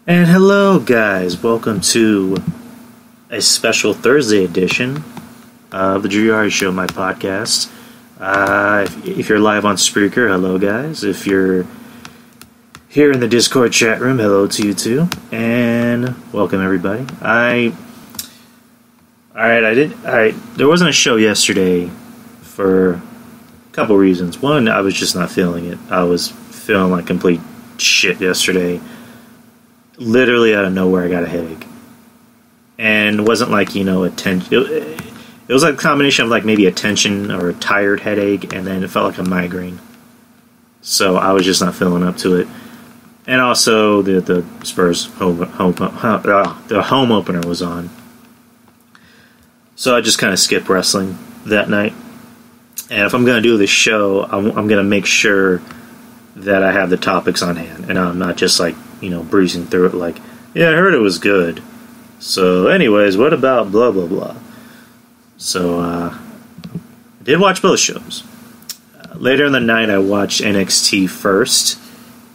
And hello, guys. Welcome to a special Thursday edition of the Yari Show, my podcast. If you're live on Spreaker, hello, guys. If you're here in the Discord chat room, hello to you too, and welcome everybody. There wasn't a show yesterday for a couple reasons. One, I was just not feeling it. I was feeling like complete shit yesterday. Literally out of nowhere, I got a headache. And it wasn't like, a tension. It was like a combination of like maybe a tension or a tired headache, and then it felt like a migraine. So I was just not feeling up to it. And also, the Spurs the home opener was on. So I just kind of skipped wrestling that night. And if I'm going to do this show, I'm going to make sure that I have the topics on hand. And I'm not just like, breezing through it like, yeah, I heard it was good. So anyways, what about blah, blah, blah? So, I did watch both shows. Later in the night, I watched NXT first.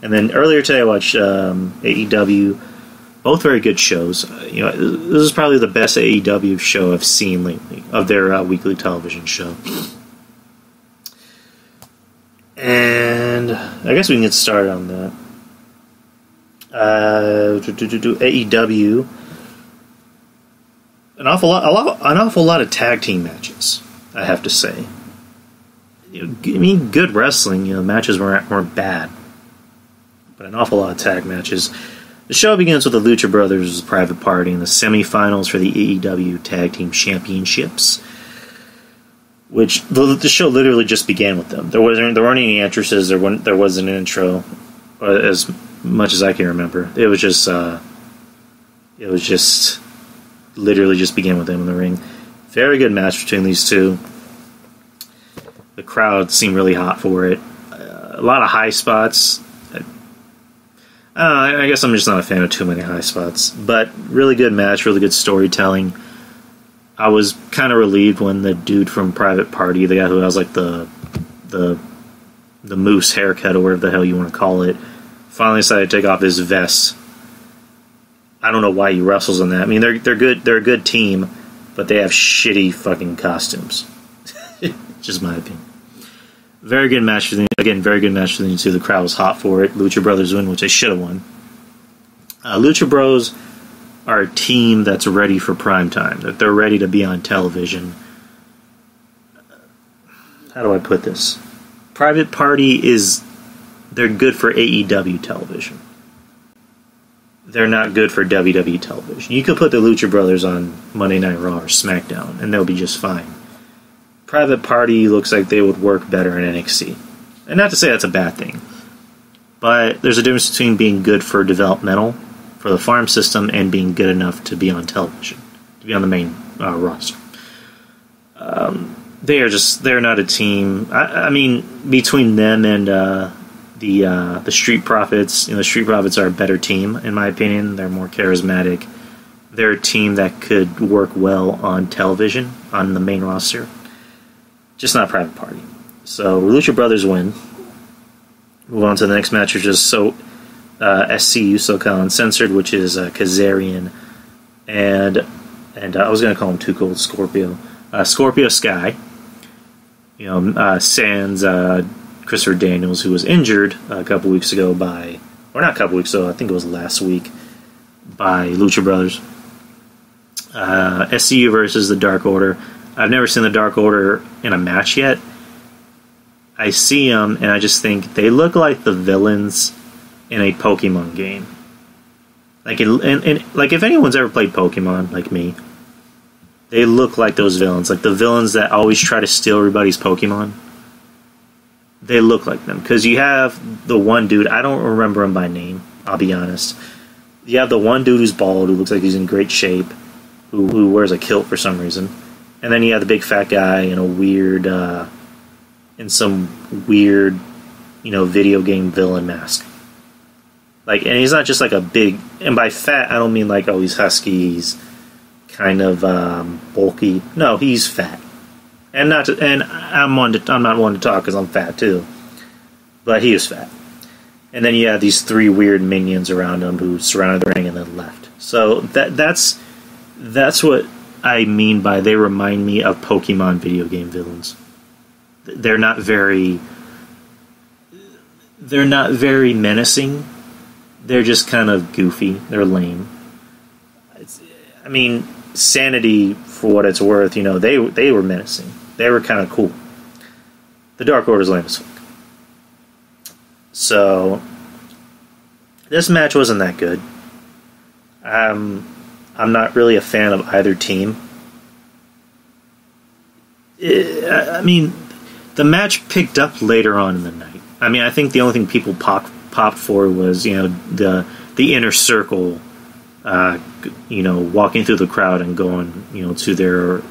And then earlier today, I watched AEW. Both very good shows. This is probably the best AEW show I've seen lately, of their weekly television show. And I guess we can get started on that. AEW, an awful lot of tag team matches, I have to say. Good wrestling. Matches weren't bad, but an awful lot of tag matches. The show begins with the Lucha Brothers' Private Party in the semifinals for the AEW Tag Team Championships, which the show literally just began with them. There weren't any entrances. There wasn't an intro, as much as I can remember. It was just literally just began with them in the ring. Very good match between these two. The crowd seemed really hot for it. A lot of high spots. I guess I'm just not a fan of too many high spots. But really good match, really good storytelling. I was kind of relieved when the dude from Private Party, the guy who has like the moose haircut or whatever the hell you want to call it, finally decided to take off his vest. I don't know why he wrestles in that. I mean, they're good. They're a good team, but they have shitty fucking costumes. Just my opinion. Very good match for very good match for the two. The crowd was hot for it. Lucha Brothers win, which they should have won. Lucha Bros are a team that's ready for prime time. That they're ready to be on television. How do I put this? Private Party they're good for AEW television. They're not good for WWE television. You could put the Lucha Brothers on Monday Night Raw or SmackDown, and they'll be just fine. Private Party looks like they would work better in NXT. And not to say that's a bad thing, but there's a difference between being good for developmental, for the farm system, and being good enough to be on television, to be on the main roster. They're not a team. I mean, between them and the Street Profits, the Street Profits are a better team, in my opinion. They're more charismatic. They're a team that could work well on television, on the main roster. Just not Private Party. So, Lucha Brothers win. Move on to the next match, which is SCU, SoCal Uncensored, which is Kazarian and I was going to call him Too Cold Scorpio. Scorpio Sky. Sans Christopher Daniels, who was injured a couple weeks ago not a couple weeks ago, I think it was last week, by Lucha Brothers. SCU versus the Dark Order. I've never seen the Dark Order in a match yet. I see them, and I just think they look like the villains in a Pokemon game. Like, if anyone's ever played Pokemon, like me, they look like those villains. Like the villains that always try to steal everybody's Pokemon. They look like them. Because you have the one dude, I don't remember him by name, I'll be honest. You have the one dude who's bald, who looks like he's in great shape, who wears a kilt for some reason. And then you have the big fat guy in some weird, video game villain mask. Like, and he's not just like a big, and by fat, I don't mean like, oh, he's husky, he's kind of bulky. No, he's fat. I'm not one to talk because I'm fat too. But he is fat. And then you have these 3 weird minions around him who surrounded the ring and then left. So that's what I mean by they remind me of Pokemon video game villains. They're not very menacing. They're just kind of goofy. They're lame. I mean, Sanity, for what it's worth, they were menacing. They were kind of cool. The Dark Order's lame as fuck. So, this match wasn't that good. I'm not really a fan of either team. I mean, the match picked up later on in the night. I mean, I think the only thing people popped for was, the inner circle, walking through the crowd and going, to their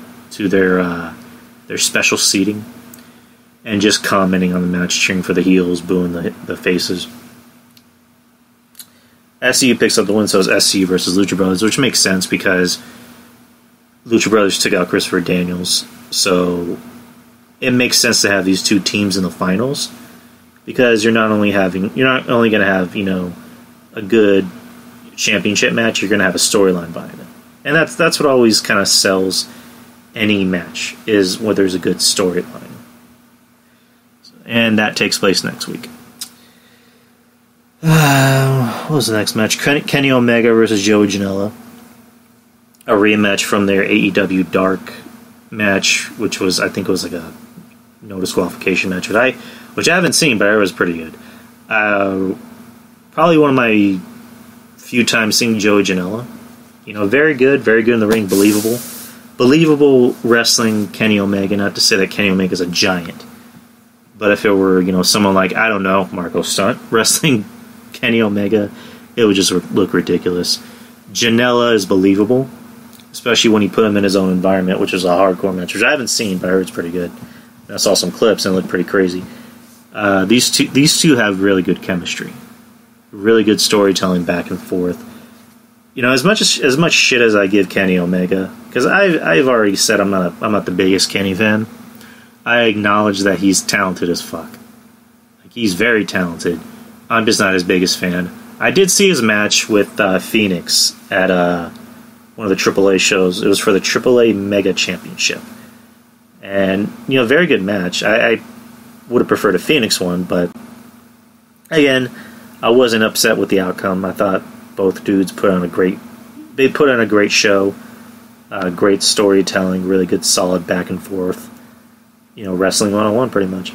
special seating, and just commenting on the match, cheering for the heels, booing the faces. SCU picks up the win, so it's SCU versus Lucha Brothers, which makes sense because Lucha Brothers took out Christopher Daniels, so it makes sense to have these 2 teams in the finals, because you're not only going to have a good championship match, you're going to have a storyline behind it, and that's what always kind of sells any match, is when there's a good storyline, and that takes place next week. What was the next match? Kenny Omega versus Joey Janela. A rematch from their AEW Dark match, which was, I think it was like a no disqualification match, which I haven't seen, but it was pretty good. Probably one of my few times seeing Joey Janela. Very good in the ring, believable wrestling Kenny Omega. Not to say that Kenny Omega is a giant, but if it were, someone like, I don't know, Marco Stunt wrestling Kenny Omega, it would just look ridiculous. Janela is believable, especially when he put him in his own environment, which is a hardcore match, which I haven't seen, but I heard it's pretty good. I saw some clips and it looked pretty crazy. These two have really good chemistry, really good storytelling back and forth. As much shit as I give Kenny Omega, because I've already said I'm not the biggest Kenny fan. I acknowledge that he's talented as fuck. Like, he's very talented. I'm just not his biggest fan. I did see his match with Phoenix at one of the AAA shows. It was for the AAA Mega Championship. And, very good match. I would have preferred a Phoenix one, but again, I wasn't upset with the outcome. I thought both dudes put on a great show, great storytelling, really good solid back and forth, wrestling 1-on-1 pretty much.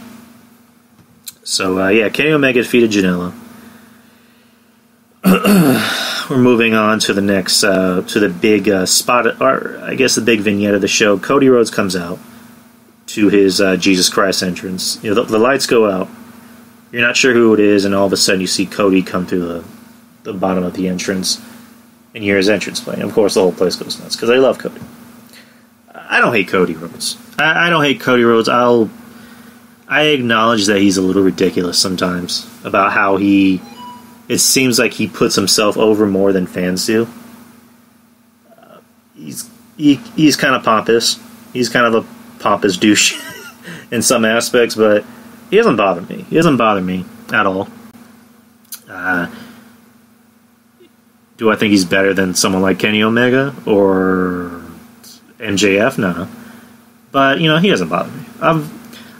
So, Kenny Omega defeated Janela. We're moving on to the next, to the big spot, or I guess the big vignette of the show. Cody Rhodes comes out to his Jesus Christ entrance. The lights go out. You're not sure who it is, and all of a sudden you see Cody come through the bottom of the entrance, and you hear his entrance playing. Of course, the whole place goes nuts, because I love Cody. I don't hate Cody Rhodes. I don't hate Cody Rhodes. I acknowledge that he's a little ridiculous sometimes about how it seems like he puts himself over more than fans do. He's kind of pompous. He's kind of a pompous douche in some aspects, but he doesn't bother me. He doesn't bother me at all. Do I think he's better than someone like Kenny Omega or MJF? No. But, he doesn't bother me.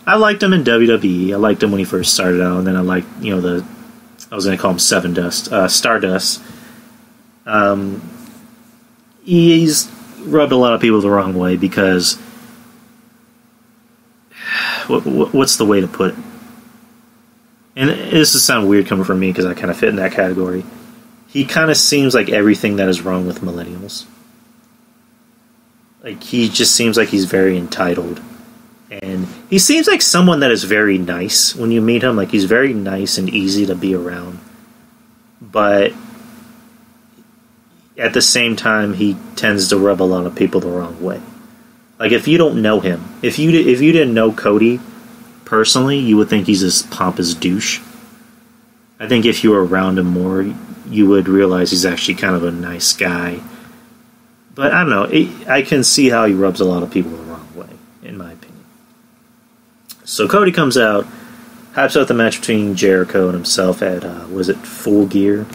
I liked him in WWE. I liked him when he first started out, and then I liked, I was going to call him Stardust. He's rubbed a lot of people the wrong way because, what's the way to put it? And this will sound weird coming from me because I kind of fit in that category. He kind of seems like everything that is wrong with millennials. Like, he just seems like he's very entitled. And he seems like someone that is very nice when you meet him. Like, he's very nice and easy to be around. But at the same time, he tends to rub a lot of people the wrong way. Like, if you don't know him, if you didn't know Cody personally, you would think he's this pompous douche. I think if you were around him more, you would realize he's actually kind of a nice guy. But I don't know. I can see how he rubs a lot of people the wrong way, in my opinion. So Cody comes out. hypes out the match between Jericho and himself at, was it Full Gear?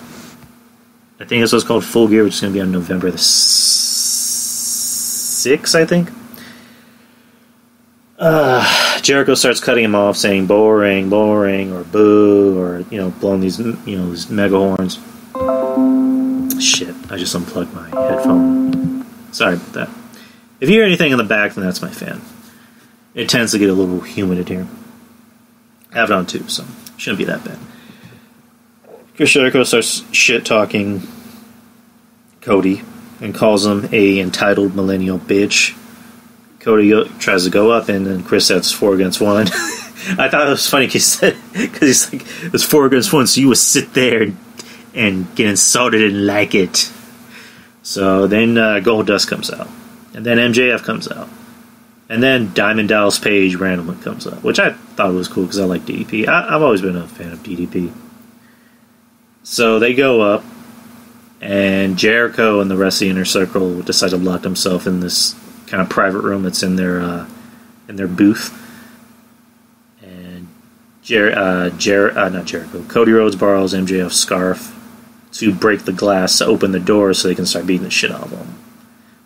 I think this was called Full Gear, which is going to be on November the 6th, I think. Jericho starts cutting him off, saying boring, boring, or boo, or, blowing these, these mega horns. Shit, I just unplugged my headphone. Sorry about that. If you hear anything in the back, then that's my fan. It tends to get a little humid in here. I have it on too, so it shouldn't be that bad. Chris Jericho starts shit-talking Cody and calls him a entitled millennial bitch. Cody tries to go up, and then Chris says 4 against 1. I thought it was funny because he's like, it was 4 against 1, so you would sit there and get insulted and like it. So then Goldust comes out, and then MJF comes out, and then Diamond Dallas Page randomly comes up, which I thought was cool because I like DDP. I've always been a fan of DDP. So they go up, and Jericho and the rest of the Inner Circle decide to lock themselves in this kind of private room that's in their booth. And not Jericho. Cody Rhodes borrows MJF's scarf to break the glass to open the door so they can start beating the shit out of him.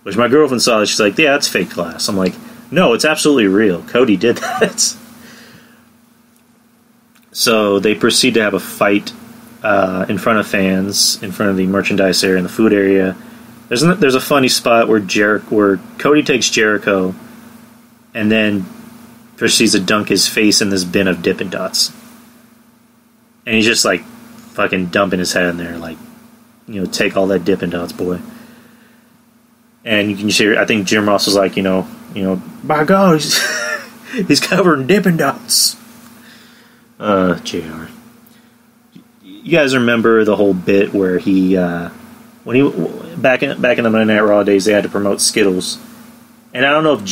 Which my girlfriend saw that, she's like, yeah, that's fake glass. I'm like, no, it's absolutely real. Cody did that. So they proceed to have a fight in front of fans, in front of the merchandise area and the food area. There's a funny spot where Cody takes Jericho and then proceeds to dunk his face in this bin of Dippin' Dots. And he's just like fucking dumping his head in there, like, take all that Dippin' Dots, boy. And you can hear, I think Jim Ross was like, by God, he's covered in Dippin' Dots. JR. You guys remember the whole bit where he, back in the Monday Night Raw days, they had to promote Skittles, and I don't know if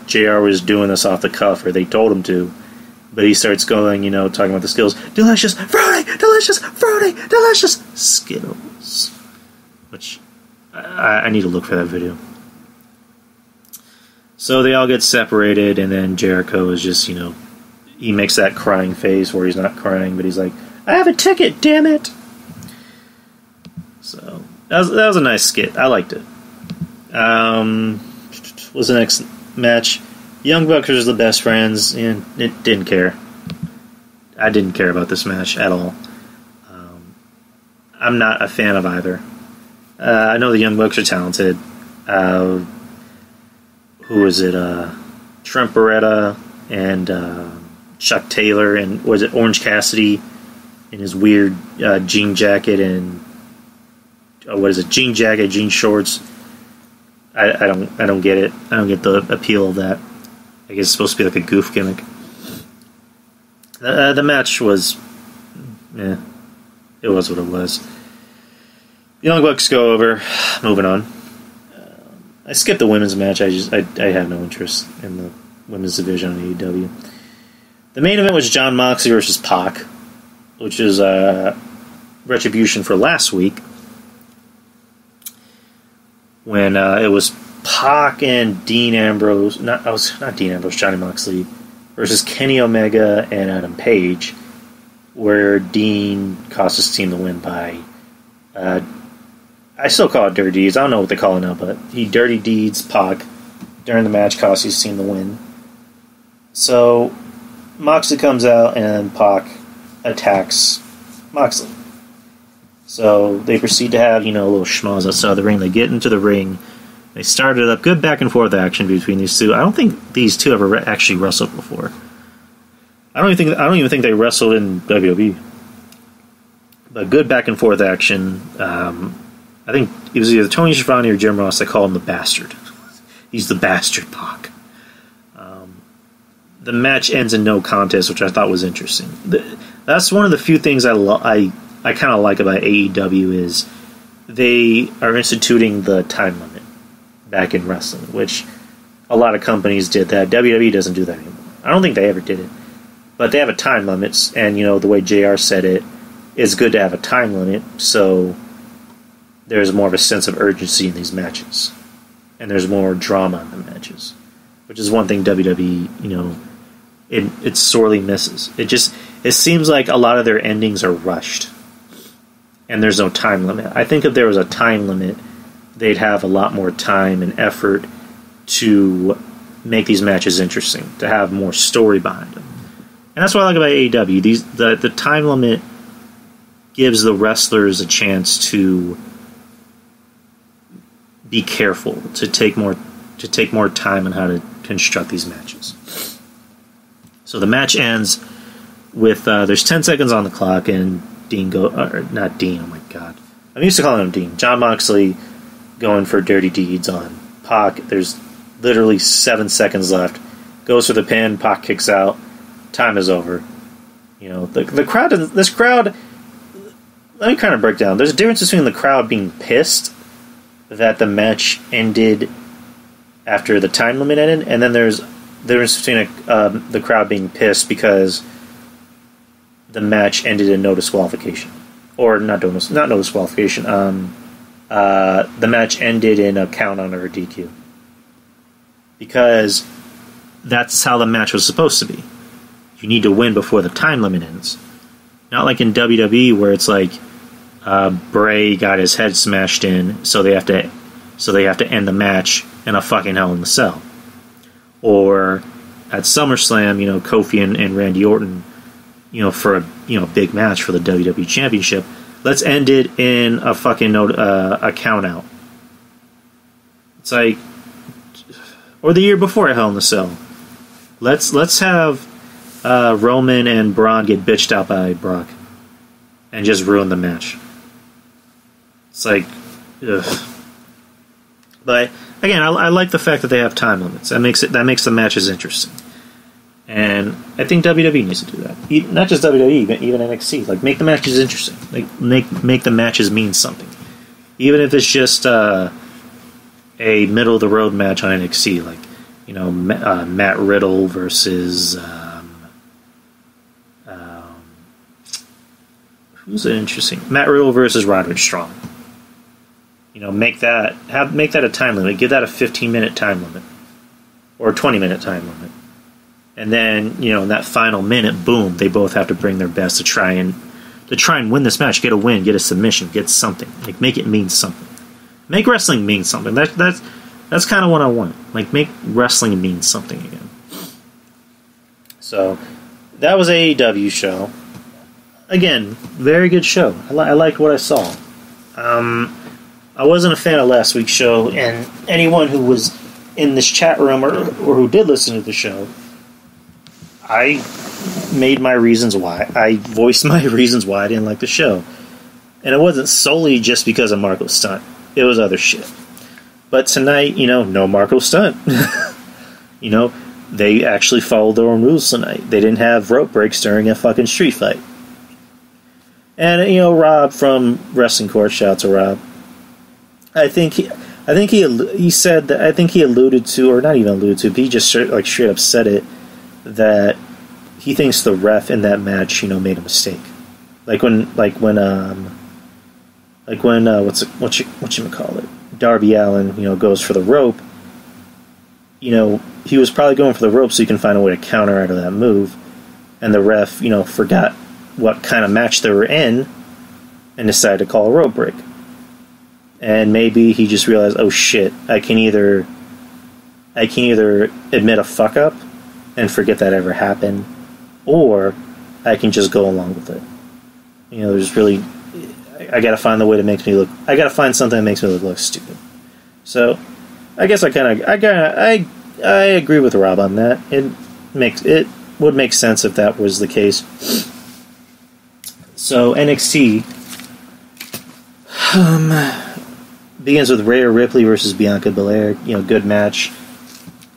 JR was doing this off the cuff or they told him to, but he starts going, talking about the Skittles, delicious, fruity, delicious, fruity, delicious Skittles, which I need to look for that video. So they all get separated, and then Jericho is just, he makes that crying face where he's not crying, but he's like, I have a ticket, damn it! So, that was a nice skit. I liked it. What's the next match? Young Bucks are the best friends, and it didn't care. I didn't care about this match at all. I'm not a fan of either. I know the Young Bucks are talented. Who is it? Trent Beretta and Chuck Taylor, and was it Orange Cassidy in his weird jean jacket and jean jacket, jean shorts. I don't get it. I don't get the appeal of that. I guess it's supposed to be like a goof gimmick. The match was, it was what it was. Young Bucks go over. Moving on. I skipped the women's match. I have no interest in the women's division on AEW. The main event was Jon Moxley versus Pac, which is retribution for last week, when it was Pac and Dean Ambrose, not Dean Ambrose, Johnny Moxley versus Kenny Omega and Adam Page, where Dean cost his team the win by, I still call it Dirty Deeds. I don't know what they call it now, but he Dirty Deeds Pac during the match, cost his team the win. So Moxley comes out and Pac attacks Moxley. So they proceed to have, a little schmoz outside the ring. They get into the ring. They started up good back and forth action between these two. I don't think these two ever actually wrestled before. I don't even think they wrestled in WWE. But good back and forth action. I think it was either Tony Schiavone or Jim Ross that called him the bastard. He's the bastard Pac. The match ends in no contest, which I thought was interesting. That's one of the few things I kind of like about AEW is they are instituting the time limit back in wrestling, which a lot of companies did that. WWE doesn't do that anymore. I don't think they ever did it. But they have a time limit, and the way JR said it, it's good to have a time limit, so there's more of a sense of urgency in these matches. And there's more drama in the matches. Which is one thing WWE, it sorely misses. It it seems like a lot of their endings are rushed, and there's no time limit. I think if there was a time limit, they'd have a lot more time and effort to make these matches interesting, to have more story behind them. And that's what I like about AEW. The time limit gives the wrestlers a chance to be careful, to take more time on how to construct these matches. So the match ends with there's 10 seconds on the clock, and Dean not Dean. Oh my God, I'm used to calling him Dean. Jon Moxley going for dirty deeds on Pac. There's literally 7 seconds left. Goes for the pin. Pac kicks out. Time is over. You know, the crowd. This crowd. Let me kind of break down. There's a difference between the crowd being pissed that the match ended after the time limit ended, and then there's the difference between the crowd being pissed because the match ended in no disqualification, or not no disqualification. The match ended in a count out or a DQ, because that's how the match was supposed to be. You need to win before the time limit ends. Not like in WWE where it's like Bray got his head smashed in, so they have to end the match in a fucking Hell in a Cell. Or at SummerSlam, you know, Kofi and Randy Orton, you know, for a big match for the WWE Championship. Let's end it in a fucking a count out. It's like, or the year before at Hell in a Cell. Let's have Roman and Braun get bitched out by Brock and just ruin the match. It's like, ugh. But again, I like the fact that they have time limits. That makes the matches interesting. And I think WWE needs to do that. Not just WWE, but even NXT. Like, make the matches interesting. Like, make the matches mean something. Even if it's just a middle of the road match on NXT, like, you know, Matt Riddle versus who's interesting? Matt Riddle versus Roderick Strong. You know, make that a time limit. Give that a 15-minute time limit, or a 20-minute time limit, and then, you know, in that final minute, boom, they both have to bring their best to try and win this match, get a win, get a submission, get something. Like, make it mean something. Make wrestling mean something. That's kind of what I want. Like, make wrestling mean something again. So that was AEW show. Again, very good show. I liked what I saw. I wasn't a fan of last week's show, and anyone who was in this chat room or who did listen to the show, I made my reasons why. I voiced my reasons why I didn't like the show. And it wasn't solely just because of Marco's stunt. It was other shit. But tonight, you know, no Marco stunt. You know, they actually followed their own rules tonight. They didn't have rope breaks during a fucking street fight. And, you know, Rob from Wrestling Court, shout out to Rob. I think he said that, I think he alluded to, or not even alluded to, but he just straight up said it, that he thinks the ref in that match, you know, made a mistake. Like when Darby Allin, you know, goes for the rope. You know, he was probably going for the rope so he can find a way to counter out of that move, and the ref, you know, forgot what kind of match they were in and decided to call a rope break. And maybe he just realized, oh shit, I can either admit a fuck up and forget that ever happened, or I can just go along with it. You know, there's really, I gotta find the way to make me look. I gotta find something that makes me look stupid. So, I guess I agree with Rob on that. It would make sense if that was the case. So NXT begins with Rhea Ripley versus Bianca Belair. You know, good match.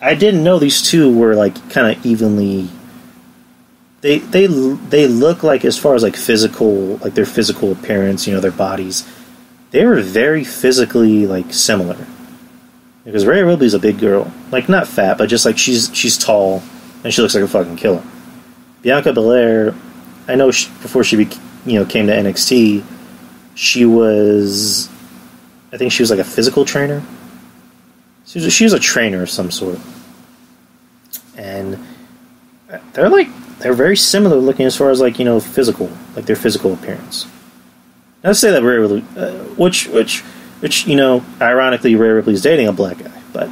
I didn't know these two were like kind of evenly. They look like, as far as like physical, like their physical appearance, you know, their bodies, they were very physically like similar. Because Rhea Ripley's a big girl, like not fat, but just like she's tall and she looks like a fucking killer. Bianca Belair, I know before she came to NXT, I think she was like a physical trainer. She was a trainer of some sort, and they're like they're very similar looking as far as like physical, like their physical appearance. Not to say that Rhea Ripley, which ironically Rhea Ripley's dating a black guy, but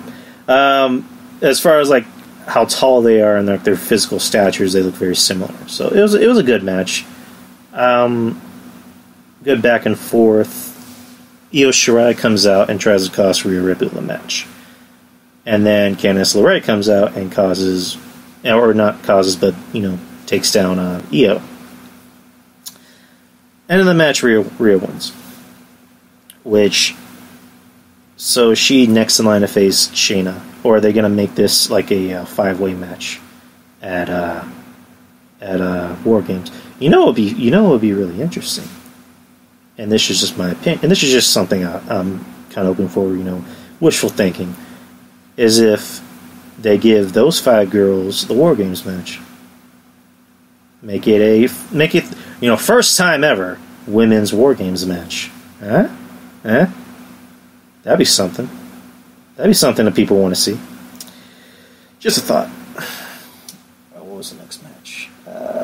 as far as like how tall they are and like their physical statures, they look very similar. So it was a good match. Good back and forth. Io Shirai comes out and tries to cost Rhea Ripley the match. And then Candice LeRae comes out and causes, or not causes, but, takes down Io. End of the match, Rhea wins. So she next in line to face Shayna. Or are they going to make this like a 5-way match at War Games? What would be really interesting? And this is just my opinion, and this is just something I'm kind of hoping for, wishful thinking, is if they give those 5 girls the War Games match. Make it first time ever women's War Games match. Huh? That'd be something. That'd be something that people want to see. Just a thought. What was the next match?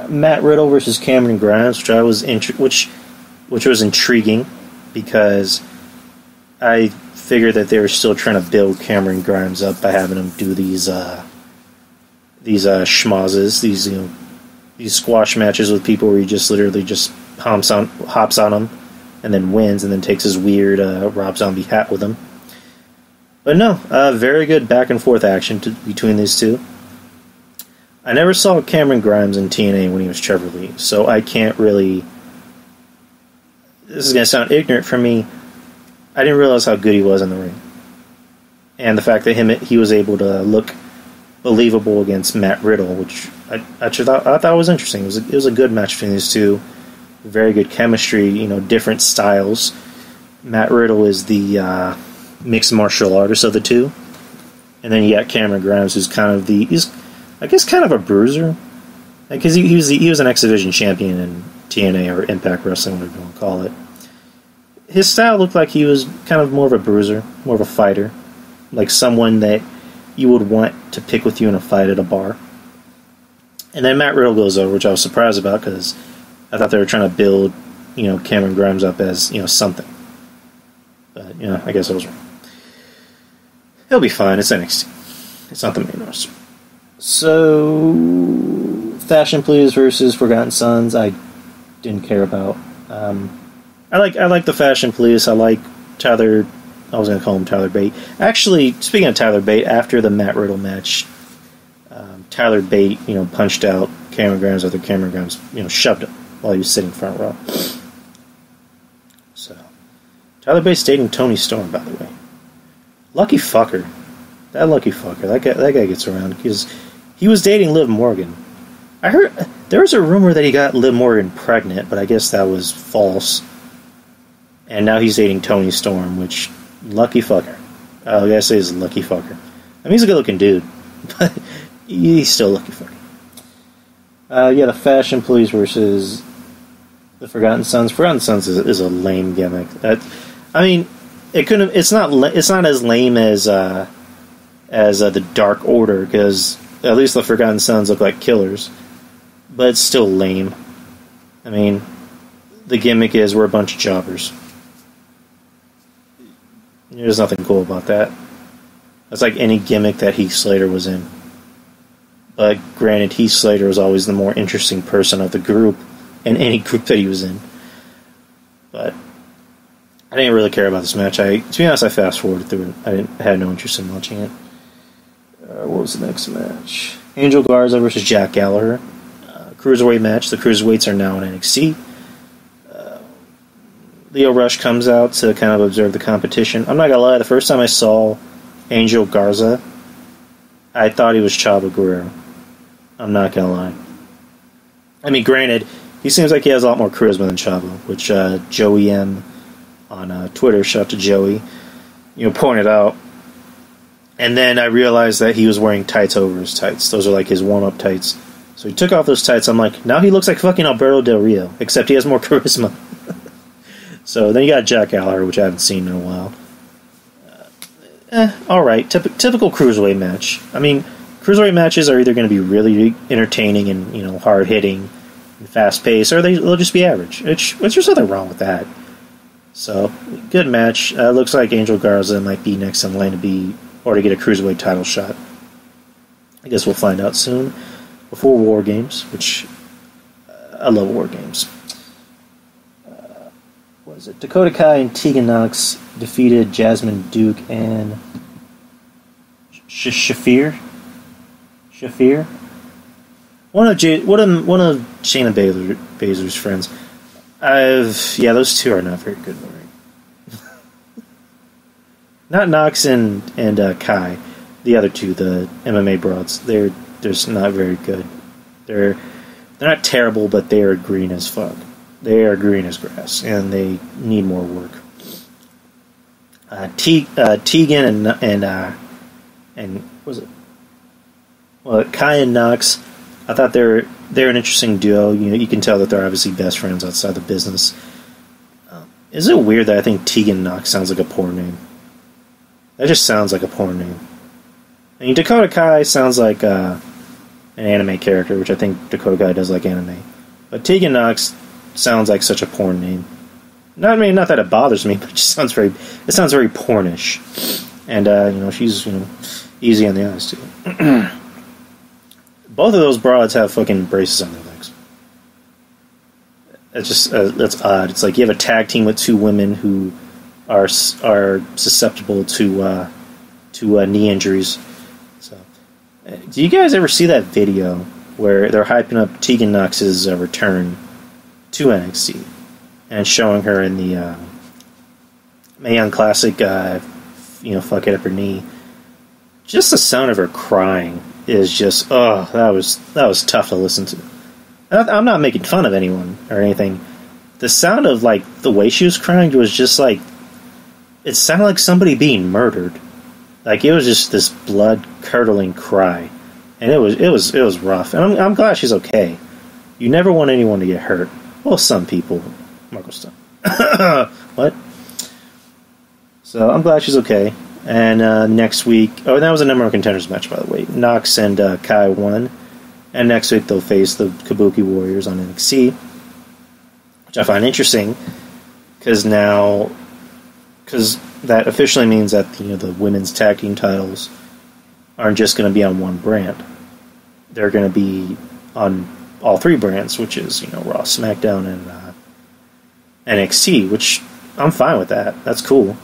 Matt Riddle versus Cameron Grimes, which was intriguing because I figured that they were still trying to build Cameron Grimes up by having him do these schmozzes, these squash matches with people where he just literally just hops on them and then wins and then takes his weird Rob Zombie hat with him. But no, very good back and forth action between these two. I never saw Cameron Grimes in TNA when he was Trevor Lee, so I can't really... This is going to sound ignorant for me. I didn't realize how good he was in the ring. And the fact that he was able to look believable against Matt Riddle, which I thought was interesting. It was a good match between these two. Very good chemistry, different styles. Matt Riddle is the mixed martial artist of the two. And then you got Cameron Grimes, who's kind of kind of a bruiser. Because he was an X Division champion in TNA or Impact Wrestling, whatever you want to call it. His style looked like he was kind of more of a bruiser, more of a fighter. Like someone that you would want to pick with you in a fight at a bar. And then Matt Riddle goes over, which I was surprised about because I thought they were trying to build, Cameron Grimes up as, something. But, I guess I was wrong. He'll be fine. It's NXT. It's not the main roster. So, Fashion Police versus Forgotten Sons, I didn't care about. I like the Fashion Police. I like Tyler. I was going to call him Tyler Bate. Actually, speaking of Tyler Bate, after the Matt Riddle match, Tyler Bate, punched out Cameron Grimes after Cameron Grimes, shoved him while he was sitting front row. So, Tyler Bate's dating Toni Storm, by the way. Lucky fucker. That lucky fucker. That guy gets around because he was dating Liv Morgan. I heard there was a rumor that he got Liv Morgan pregnant, but I guess that was false. And now he's dating Toni Storm, which, lucky fucker. All I gotta say is lucky fucker. I mean, he's a good-looking dude, but he's still a lucky fucker. The Fashion Police versus the Forgotten Sons. Forgotten Sons is a lame gimmick. It's not as lame as the Dark Order, because at least the Forgotten Sons look like killers, but it's still lame. I mean, the gimmick is we're a bunch of jobbers. There's nothing cool about that. That's like any gimmick that Heath Slater was in. But granted, Heath Slater was always the more interesting person of the group in any group that he was in. But I didn't really care about this match. To be honest, I fast-forwarded through it. I had no interest in watching it. What was the next match? Angel Garza versus Jack Gallagher. Cruiserweight match. The Cruiserweights are now in NXT. Leo Rush comes out to kind of observe the competition. I'm not going to lie, the first time I saw Angel Garza, I thought he was Chavo Guerrero. I'm not going to lie. I mean, granted, he seems like he has a lot more charisma than Chavo, which Joey M on Twitter, shout out to Joey, pointed out. And then I realized that he was wearing tights over his tights. Those are like his warm-up tights. So he took off those tights. I'm like, now he looks like fucking Alberto Del Rio, except he has more charisma. So then you got Jack Gallagher, which I haven't seen in a while. Alright, typical Cruiserweight match. I mean, cruiserweight matches are either going to be really entertaining and hard hitting and fast paced, or they'll just be average. There's nothing wrong with that. So good match. Looks like Angel Garza might be next in line to get a cruiserweight title shot. I guess we'll find out soon before War Games, which I love War Games. What is it? Dakota Kai and Tegan Nox defeated Jasmine Duke and Shafir. One of Shayna Baszler's friends. Those two are not very good in the ring. Not Nox and Kai, the other two, the MMA broads. They're just not very good. They're not terrible, but they are green as fuck. They are green as grass, and they need more work. Tegan and was it? Well, Kai and Nox, I thought they're an interesting duo. You can tell that they're obviously best friends outside the business. Is it weird that I think Tegan Nox sounds like a porn name? That just sounds like a porn name. I mean, Dakota Kai sounds like an anime character, which I think Dakota Kai does like anime. But Tegan Nox sounds like such a porn name. Not that it bothers me, but it just sounds very pornish. And she's easy on the eyes too. Both of those broads have fucking braces on their legs. It's just that's odd. It's like you have a tag team with two women who are susceptible to knee injuries. So, do you guys ever see that video where they're hyping up Tegan Nox's return to NXT and showing her in the Mae Young Classic, fuck it up her knee? Just the sound of her crying is just, that was tough to listen to. I'm not making fun of anyone or anything. The sound of the way she was crying was just it sounded like somebody being murdered. It was just this blood curdling cry, and it was rough. And I'm glad she's okay. You never want anyone to get hurt. Well, some people, Marco Stunt. What? So I'm glad she's okay. And next week... Oh, that was a number of contenders match, by the way. Nox and Kai won. And next week they'll face the Kabuki Warriors on NXT. Which I find interesting. Because that officially means that the women's tag team titles aren't just going to be on one brand. They're going to be on all three brands, which is Raw, SmackDown, and NXT, which I'm fine with that. That's cool.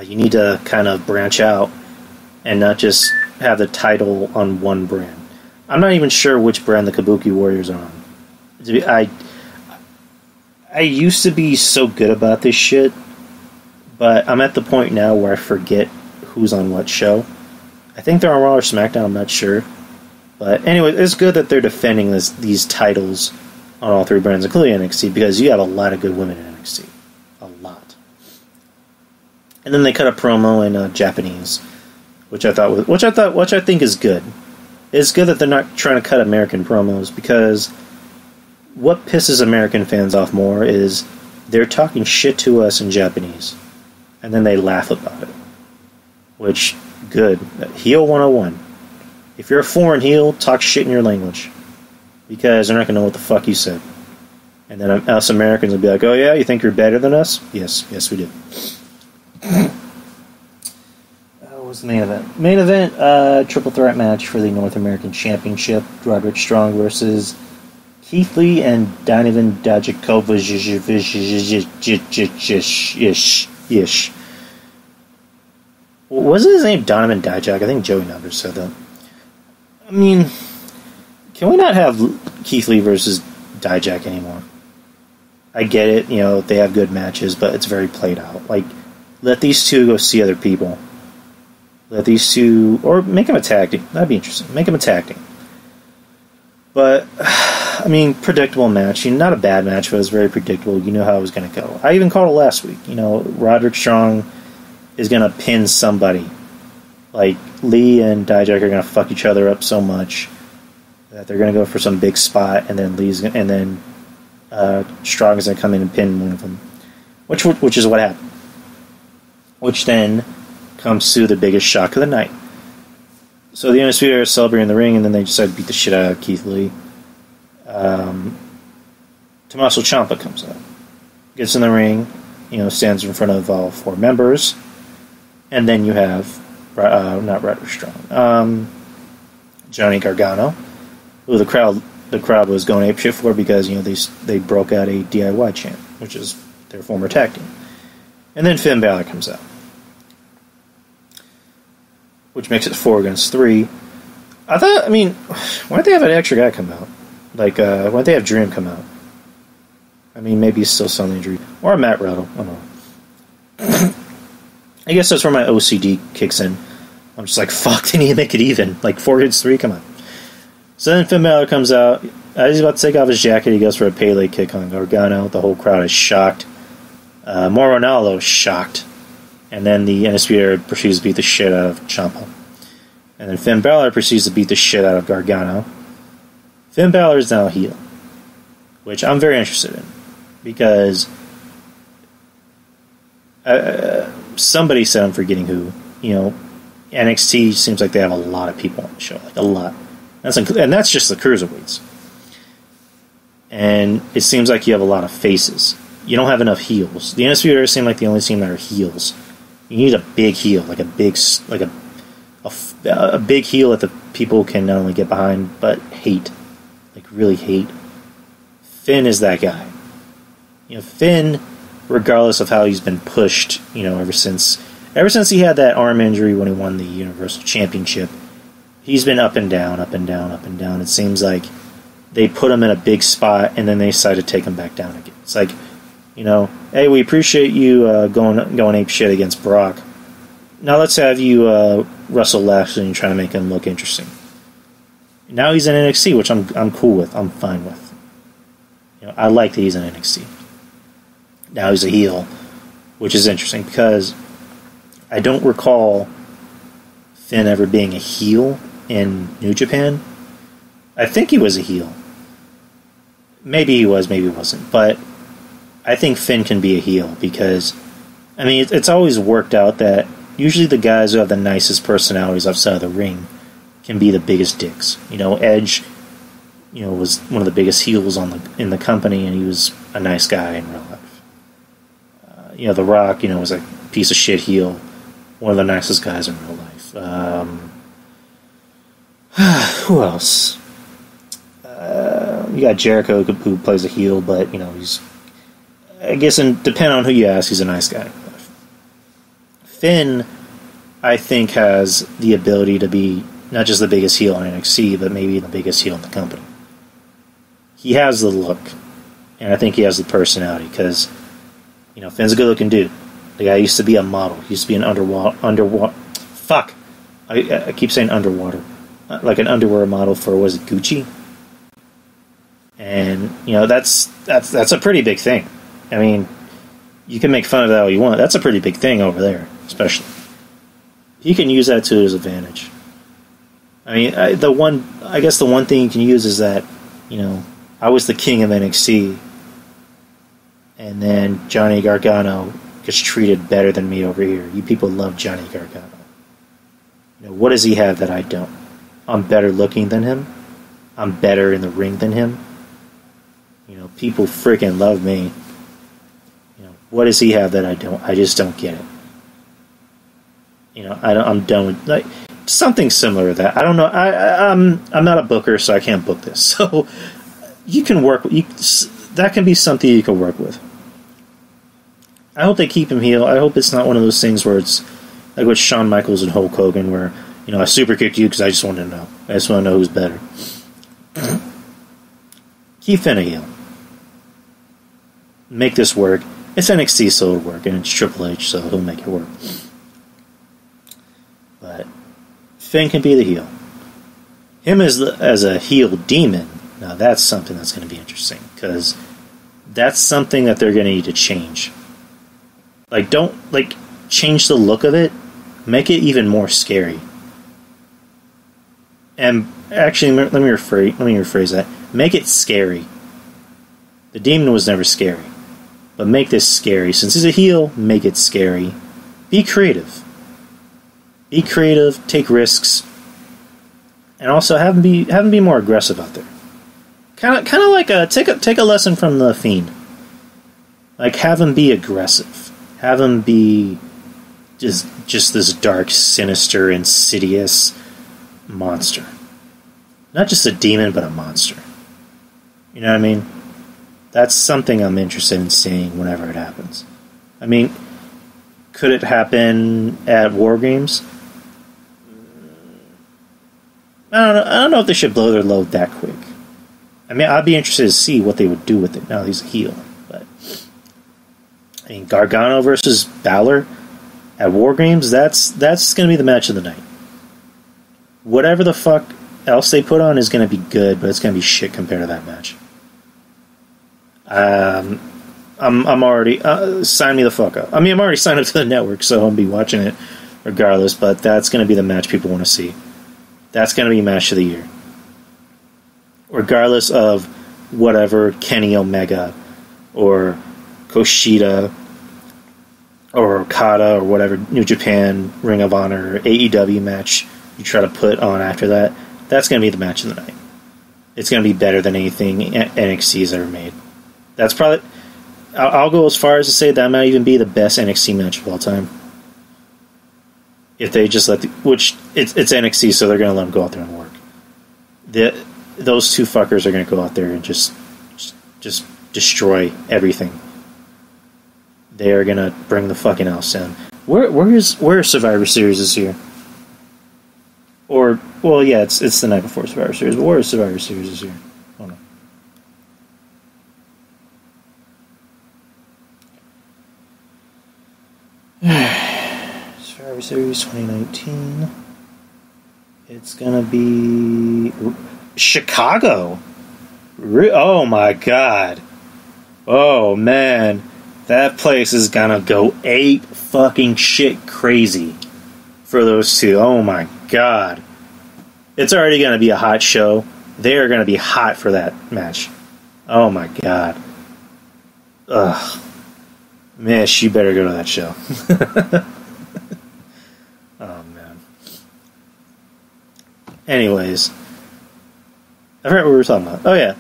You need to kind of branch out and not just have the title on one brand. I'm not even sure which brand the Kabuki Warriors are on. I used to be so good about this shit, but I'm at the point now where I forget who's on what show. I think they're on Raw or SmackDown, I'm not sure. But anyway, it's good that they're defending these titles on all three brands, including NXT, because you have a lot of good women in NXT. A lot. And then they cut a promo in Japanese, which I think is good. It's good that they're not trying to cut American promos, because what pisses American fans off more is they're talking shit to us in Japanese, and then they laugh about it. Which, good. Heel 101. If you're a foreign heel, talk shit in your language, because they're not going to know what the fuck you said. And then us Americans will be like, oh yeah, you think you're better than us? Yes we do. What was the main event? Main event, triple threat match for the North American Championship. Roderick Strong versus Keith Lee and Donovan Dijakovic. Wasn't his name Donovan Dijak? I think Joey Numbers said that. I mean, can we not have Keith Lee versus Dijak anymore? I get it, they have good matches, but it's very played out. Let these two go see other people. Let these two... Or make them a tag team. That'd be interesting. Make them a tag team. But, I mean, predictable match. Not a bad match, but it was very predictable. You know how it was going to go. I even called it last week. Roderick Strong is going to pin somebody. Lee and Dijak are going to fuck each other up so much that they're going to go for some big spot, and then Strong is going to come in and pin one of them. Which is what happened. Which then comes to the biggest shock of the night. So the Undisputed Era celebrate in the ring, and then they decide to beat the shit out of Keith Lee. Tommaso Ciampa comes out, gets in the ring, stands in front of all 4 members, and then you have not Roderick Strong, Johnny Gargano, who the crowd was going apeshit for because they broke out a DIY chant, which is their former tag team, and then Finn Balor comes out, which makes it 4 against 3. Why don't they have an extra guy come out? Why don't they have Dream come out? Maybe he's still selling injury. Or Matt Riddle. I don't know. I guess that's where my OCD kicks in. I'm just like, fuck, they need to make it even. 4 against 3, come on. So then Finn Balor comes out. As he's about to take off his jacket, he goes for a Pele kick on Gargano. The whole crowd is shocked. Mauro Ranallo is shocked. And then the Undisputed Era proceeds to beat the shit out of Ciampa. And then Finn Balor proceeds to beat the shit out of Gargano. Finn Balor is now a heel, which I'm very interested in, because somebody said, I'm forgetting who, NXT seems like they have a lot of people on the show, a lot. And that's just the cruiserweights. And it seems like you have a lot of faces. You don't have enough heels. The Undisputed Era seem like the only team that are heels. You need a big heel, a big heel that the people can not only get behind but hate, really hate. Finn is that guy. Finn, regardless of how he's been pushed, ever since he had that arm injury when he won the Universal Championship, he's been up and down, up and down, up and down. It seems like they put him in a big spot and then they decide to take him back down again. It's like, hey, we appreciate you going ape shit against Brock. Now let's have you wrestle Lashley and try to make him look interesting. Now he's in NXT, which I'm cool with. I'm fine with. I like that he's in NXT. Now he's a heel, which is interesting because I don't recall Finn ever being a heel in New Japan. I think he was a heel. Maybe he was, maybe he wasn't. But I think Finn can be a heel because, it's always worked out that usually the guys who have the nicest personalities outside of the ring can be the biggest dicks. Edge, was one of the biggest heels in the company, and he was a nice guy in real life. The Rock, was a piece of shit heel, one of the nicest guys in real life. Who else? You got Jericho, who plays a heel, but he's, I guess, depending on who you ask, he's a nice guy. Finn, I think, has the ability to be not just the biggest heel in NXT, but maybe the biggest heel in the company. He has the look, and I think he has the personality, because, Finn's a good-looking dude. The guy used to be a model. He used to be an underwater. Fuck! I keep saying underwater. Like an underwear model for, was it Gucci? And, that's a pretty big thing. You can make fun of that all you want. That's a pretty big thing over there, especially. He can use that to his advantage. The one thing you can use is that, I was the king of NXT, and then Johnny Gargano gets treated better than me over here. You people love Johnny Gargano. What does he have that I don't? I'm better looking than him. I'm better in the ring than him. People freaking love me. What does he have that I don't? I just don't get it. I'm done with something similar to that. I don't know. I'm not a booker, so I can't book this. So you can work. That can be something you can work with. I hope they keep him heel. I hope it's not one of those things where it's like with Shawn Michaels and Hulk Hogan, where I super kicked you because I just wanted to know. I just want to know who's better. Keep Finn a heel. Make this work. It's NXT, so it'll work, and it's Triple H, so he'll make it work. But Finn can be the heel. Him as a heel demon, now that's something that's going to be interesting, because that's something that they're going to need to change. Don't change the look of it, make it even more scary. And actually, let me rephrase that. Make it scary. The demon was never scary. But make this scary. Since he's a heel, make it scary. Be creative. Be creative. Take risks. and also have them be more aggressive out there. Kind of like take a lesson from the Fiend. Like, have him be aggressive. Have him be just this dark, sinister, insidious monster. Not just a demon, but a monster. You know what I mean? That's something I'm interested in seeing whenever it happens. I mean, could it happen at War Games? I don't know if they should blow their load that quick. I mean, I'd be interested to see what they would do with it now that he's a heel. But I mean, Gargano versus Balor at War Games, that's going to be the match of the night. Whatever the fuck else they put on is going to be good, but it's going to be shit compared to that match. I'm already sign me the fuck up. I mean, I'm already signed up to the network, so I'll be watching it regardless. But that's going to be the match people want to see. That's going to be match of the year, regardless of whatever Kenny Omega or Kushida or Okada or whatever New Japan, Ring of Honor, or AEW match you try to put on after that. That's going to be the match of the night. It's going to be better than anything NXT's ever made. That's probably... I'll go as far as to say that might even be the best NXT match of all time. If they just let which, it's NXT, so they're going to let them go out there and work. Those two fuckers are going to go out there and just destroy everything. They are going to bring the fucking house down. Where Survivor Series this year? Or, well, yeah, it's the night before Survivor Series, but where is Survivor Series this year? Hold on. Survivor Series 2019. It's gonna be Chicago. Oh my god. Oh man. That place is gonna go ape fucking shit crazy for those two. Oh my god. It's already gonna be a hot show. They are gonna be hot for that match. Oh my god. Ugh. Mish, you better go to that show. Oh, man. Anyways. I forgot what we were talking about. Oh, yeah.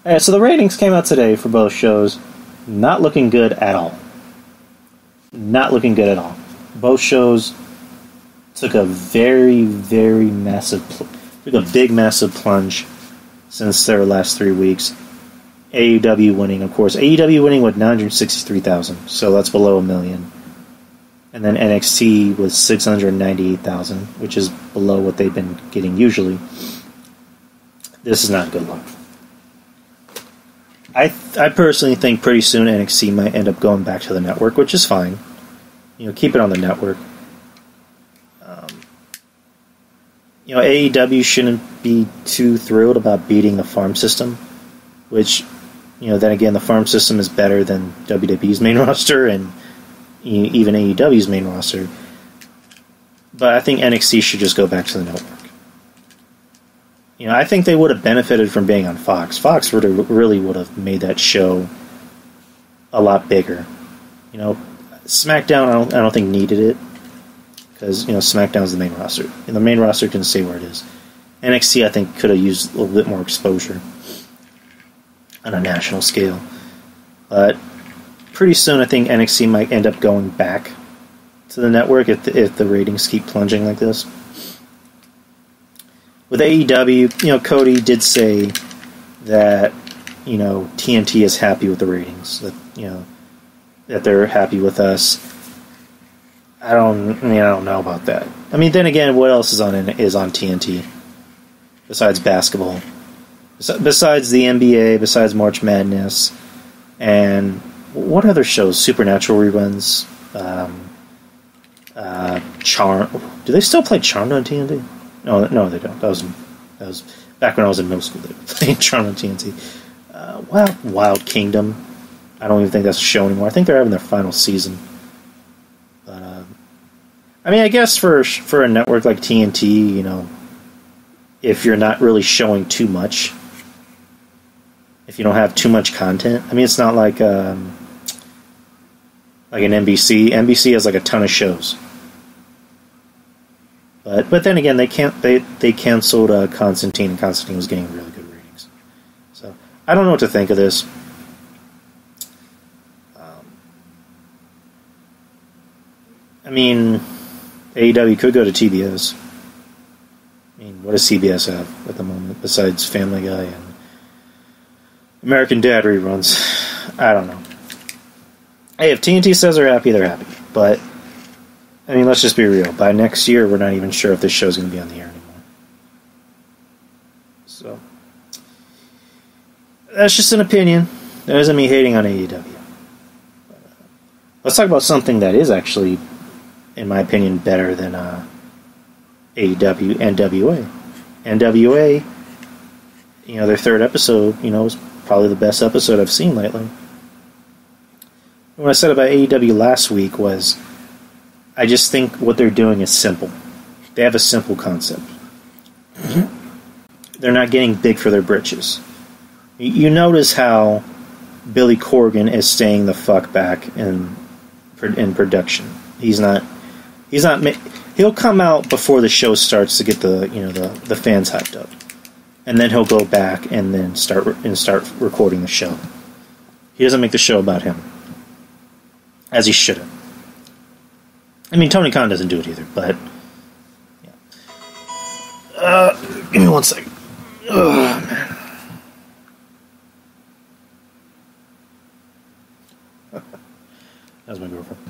Alright, so the ratings came out today for both shows. Not looking good at all. Not looking good at all. Both shows took a very, very massive... took a big, massive plunge since their last 3 weeks. AEW winning, of course. AEW winning with 963,000, so that's below 1 million. And then NXT with 698,000, which is below what they've been getting usually. This is not good luck. I personally think pretty soon NXT might end up going back to the network, which is fine. You know, keep it on the network. You know, AEW shouldn't be too thrilled about beating the farm system, which, you know, then again, the farm system is better than WWE's main roster and even AEW's main roster. But I think NXT should just go back to the network. You know, I think they would have benefited from being on Fox. Fox really would have made that show a lot bigger. You know, SmackDown, I don't think needed it because, you know, SmackDown's the main roster, and the main roster can stay where it is. NXT, I think, could have used a little bit more exposure on a national scale. But pretty soon, I think NXT might end up going back to the network if the ratings keep plunging like this. With AEW, you know, Cody did say that, you know, TNT is happy with the ratings. That, you know, that they're happy with us. I don't know about that. I mean, then again, what else is on TNT besides basketball? Besides the NBA, besides March Madness, and what other shows? Supernatural reruns, Charm. Do they still play Charmed on TNT? No, they don't. That was back when I was in middle school. They were playing Charmed on TNT. Wild Kingdom. I don't even think that's a show anymore. I think they're having their final season. But I mean, I guess for a network like TNT, you know, if you're not really showing too much, if you don't have too much content, I mean, it's not like an NBC. NBC has like a ton of shows. But then again, they canceled Constantine, and Constantine was getting really good ratings. So I don't know what to think of this. I mean, AEW could go to TBS. I mean, what does CBS have at the moment besides Family Guy and American Dad reruns? I don't know. Hey, if TNT says they're happy, they're happy. But, I mean, let's just be real. By next year, we're not even sure if this show's going to be on the air anymore. So, that's just an opinion. That doesn't mean hating on AEW. Let's talk about something that is actually, in my opinion, better than AEW, NWA. NWA, their third episode, was probably the best episode I've seen lately. What I said about AEW last week was, I just think what they're doing is simple. They have a simple concept. They're not getting big for their britches. You notice how Billy Corgan is staying the fuck back in production. He'll come out before the show starts to get the fans hyped up, and then he'll go back and then start recording the show. He doesn't make the show about him, as he shouldn't. I mean, Tony Khan doesn't do it either, but yeah. Give me 1 second. Oh, man. That was my girlfriend.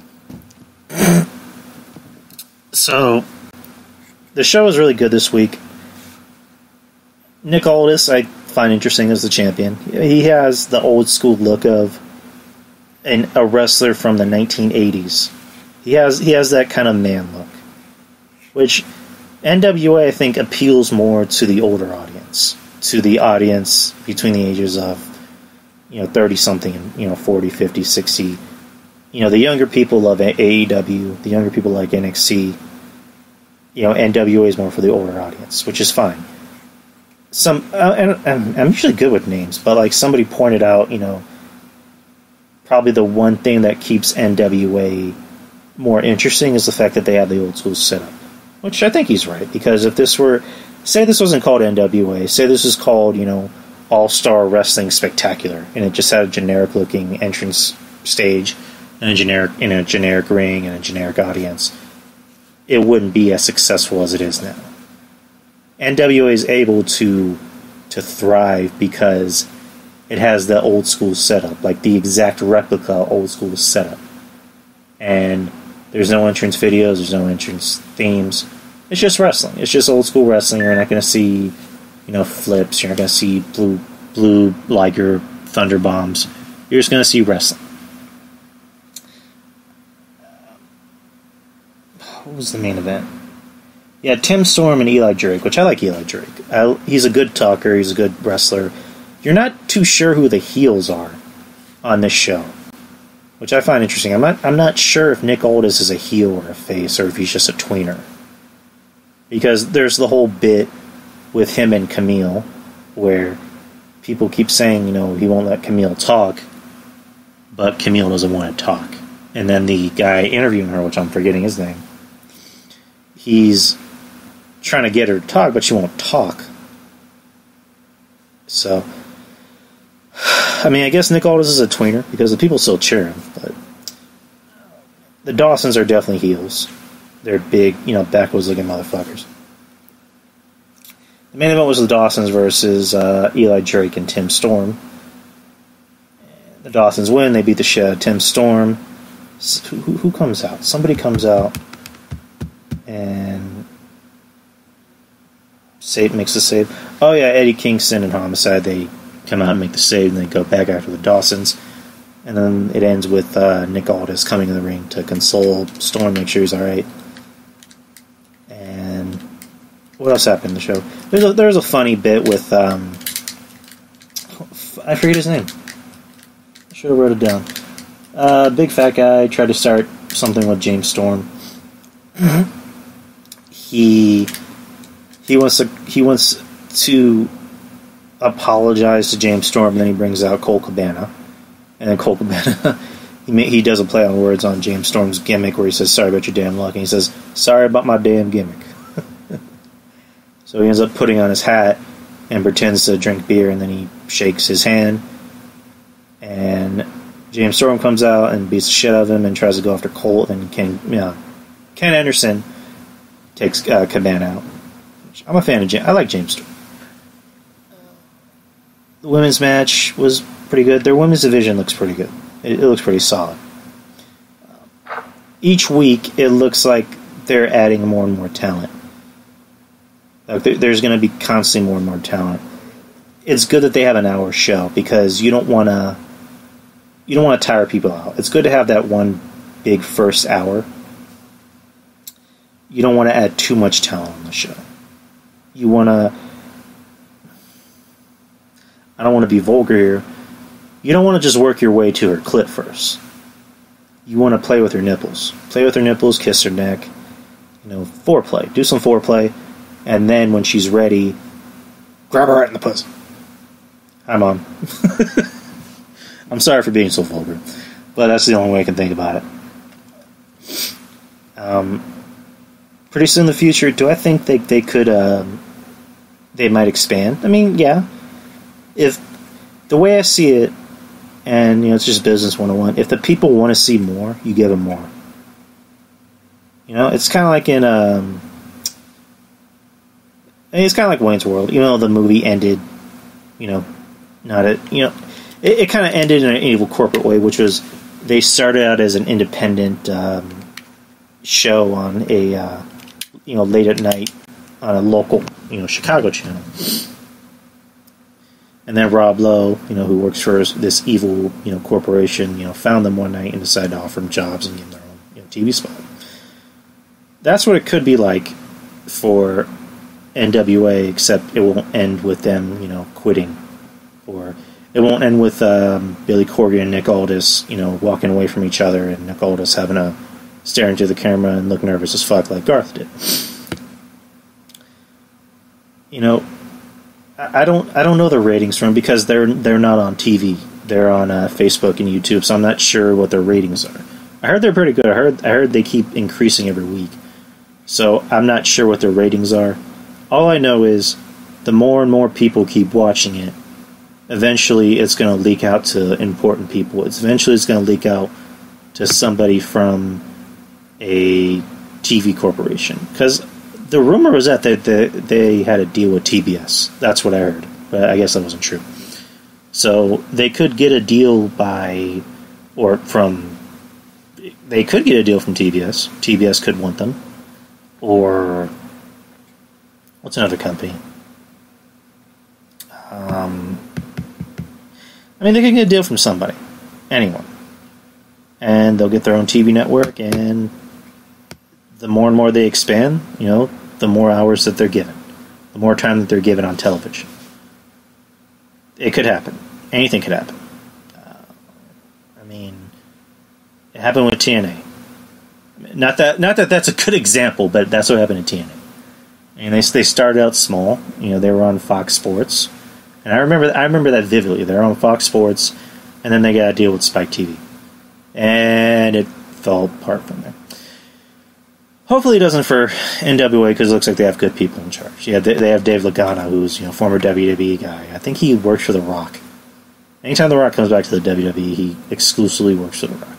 So, the show was really good this week. Nick Aldis, I find interesting as the champion. He has the old school look of a wrestler from the 1980s. He has that kind of man look, which NWA I think appeals more to the older audience, to the audience between the ages of 30 something and 40, 50, 60. The younger people love AEW. The younger people like NXT. NWA is more for the older audience, which is fine. And I'm usually good with names, but like somebody pointed out, probably the one thing that keeps NWA more interesting is the fact that they have the old school setup, which I think he's right, because if this wasn't called NWA, say this is called, All-Star Wrestling Spectacular, and it just had a generic looking entrance stage and a generic ring and a generic audience, it wouldn't be as successful as it is now. NWA is able to thrive because it has the old school setup, like the exact replica old school setup. And there's no entrance videos, there's no entrance themes. It's just wrestling. It's just old school wrestling. You're not going to see, flips. You're not going to see blue Liger thunder bombs. You're just going to see wrestling. What was the main event? Yeah, Tim Storm and Eli Drake, which I like Eli Drake. He's a good talker. He's a good wrestler. You're not too sure who the heels are on this show, which I find interesting. I'm not sure if Nick Aldis is a heel or a face, or if he's just a tweener. Because there's the whole bit with him and Camille, where people keep saying, he won't let Camille talk, but Camille doesn't want to talk. And then the guy interviewing her, which I'm forgetting his name, he's trying to get her to talk, but she won't talk. So, I mean, I guess Nick Aldis is a tweener, because the people still cheer him, but the Dawsons are definitely heels. They're big, backwards-looking motherfuckers. The main event was the Dawsons versus Eli Drake and Tim Storm. The Dawsons win. They beat the shit out of Tim Storm. Who comes out? Somebody comes out and makes the save. Oh yeah, Eddie Kingston and Homicide. They come out and make the save, and they go back after the Dawsons. And then it ends with Nick Aldis coming in the ring to console Storm, make sure he's alright. And what else happened in the show? There's a funny bit with I forget his name. I should have wrote it down. Big fat guy tried to start something with James Storm. He wants to apologize to James Storm, and then he brings out Cole Cabana. And then Cole Cabana, he does a play on words on James Storm's gimmick where he says, sorry about your damn luck. And he says, sorry about my damn gimmick. So he ends up putting on his hat and pretends to drink beer, and then he shakes his hand. And James Storm comes out and beats the shit out of him and tries to go after Colt, and Ken Anderson takes Cabana out. I'm a fan of James. I like James Storm. The women's match was pretty good. Their women's division looks pretty good. It looks pretty solid. Each week, it looks like they're adding more and more talent. Like there's going to be constantly more and more talent. It's good that they have an hour show because you don't want to tire people out. It's good to have that one big first hour. You don't want to add too much talent on the show. You want to... I don't want to be vulgar here. You don't want to just work your way to her clit first. You want to play with her nipples. Play with her nipples, kiss her neck. Foreplay. Do some foreplay. And then when she's ready, grab her right in the pussy. Hi, Mom. I'm sorry for being so vulgar. But that's the only way I can think about it. Pretty soon in the future, do I think they could... they might expand? I mean, yeah. If the way I see it, and it's just business 101, if the people want to see more, you give them more. It's kind of like in... it's kind of like Wayne's World. The movie ended, not at, it kind of ended in an evil corporate way, which was they started out as an independent show on a, late at night on a local, Chicago channel. And then Rob Lowe, who works for this evil, corporation, found them one night and decided to offer them jobs and give them their own, TV spot. That's what it could be like for NWA, except it won't end with them, quitting, or it won't end with Billy Corgan and Nick Aldis, walking away from each other, and Nick Aldis having to stare into the camera and look nervous as fuck like Garth did. I don't know the ratings from them because they're not on TV. They're on Facebook and YouTube, so I'm not sure what their ratings are. I heard they're pretty good. I heard they keep increasing every week, so I'm not sure what their ratings are. All I know is the more and more people keep watching it, eventually it's going to leak out to important people. Eventually it's going to leak out to somebody from a TV corporation. Because the rumor was that they had a deal with TBS. That's what I heard. But I guess that wasn't true. So they could get a deal they could get a deal from TBS. TBS could want them. Or... what's another company? They can get a deal from somebody. Anyone. And they'll get their own TV network, and the more and more they expand, the more hours that they're given. The more time that they're given on television. It could happen. Anything could happen. It happened with TNA. Not that that's a good example, but that's what happened to TNA. And they started out small. They were on Fox Sports, and I remember that vividly. They were on Fox Sports, and then they got a deal with Spike TV, and it fell apart from there. Hopefully, it doesn't for NWA because it looks like they have good people in charge. Yeah, they have Dave Lagana, who's former WWE guy. I think he works for The Rock. Anytime The Rock comes back to the WWE, he exclusively works for The Rock.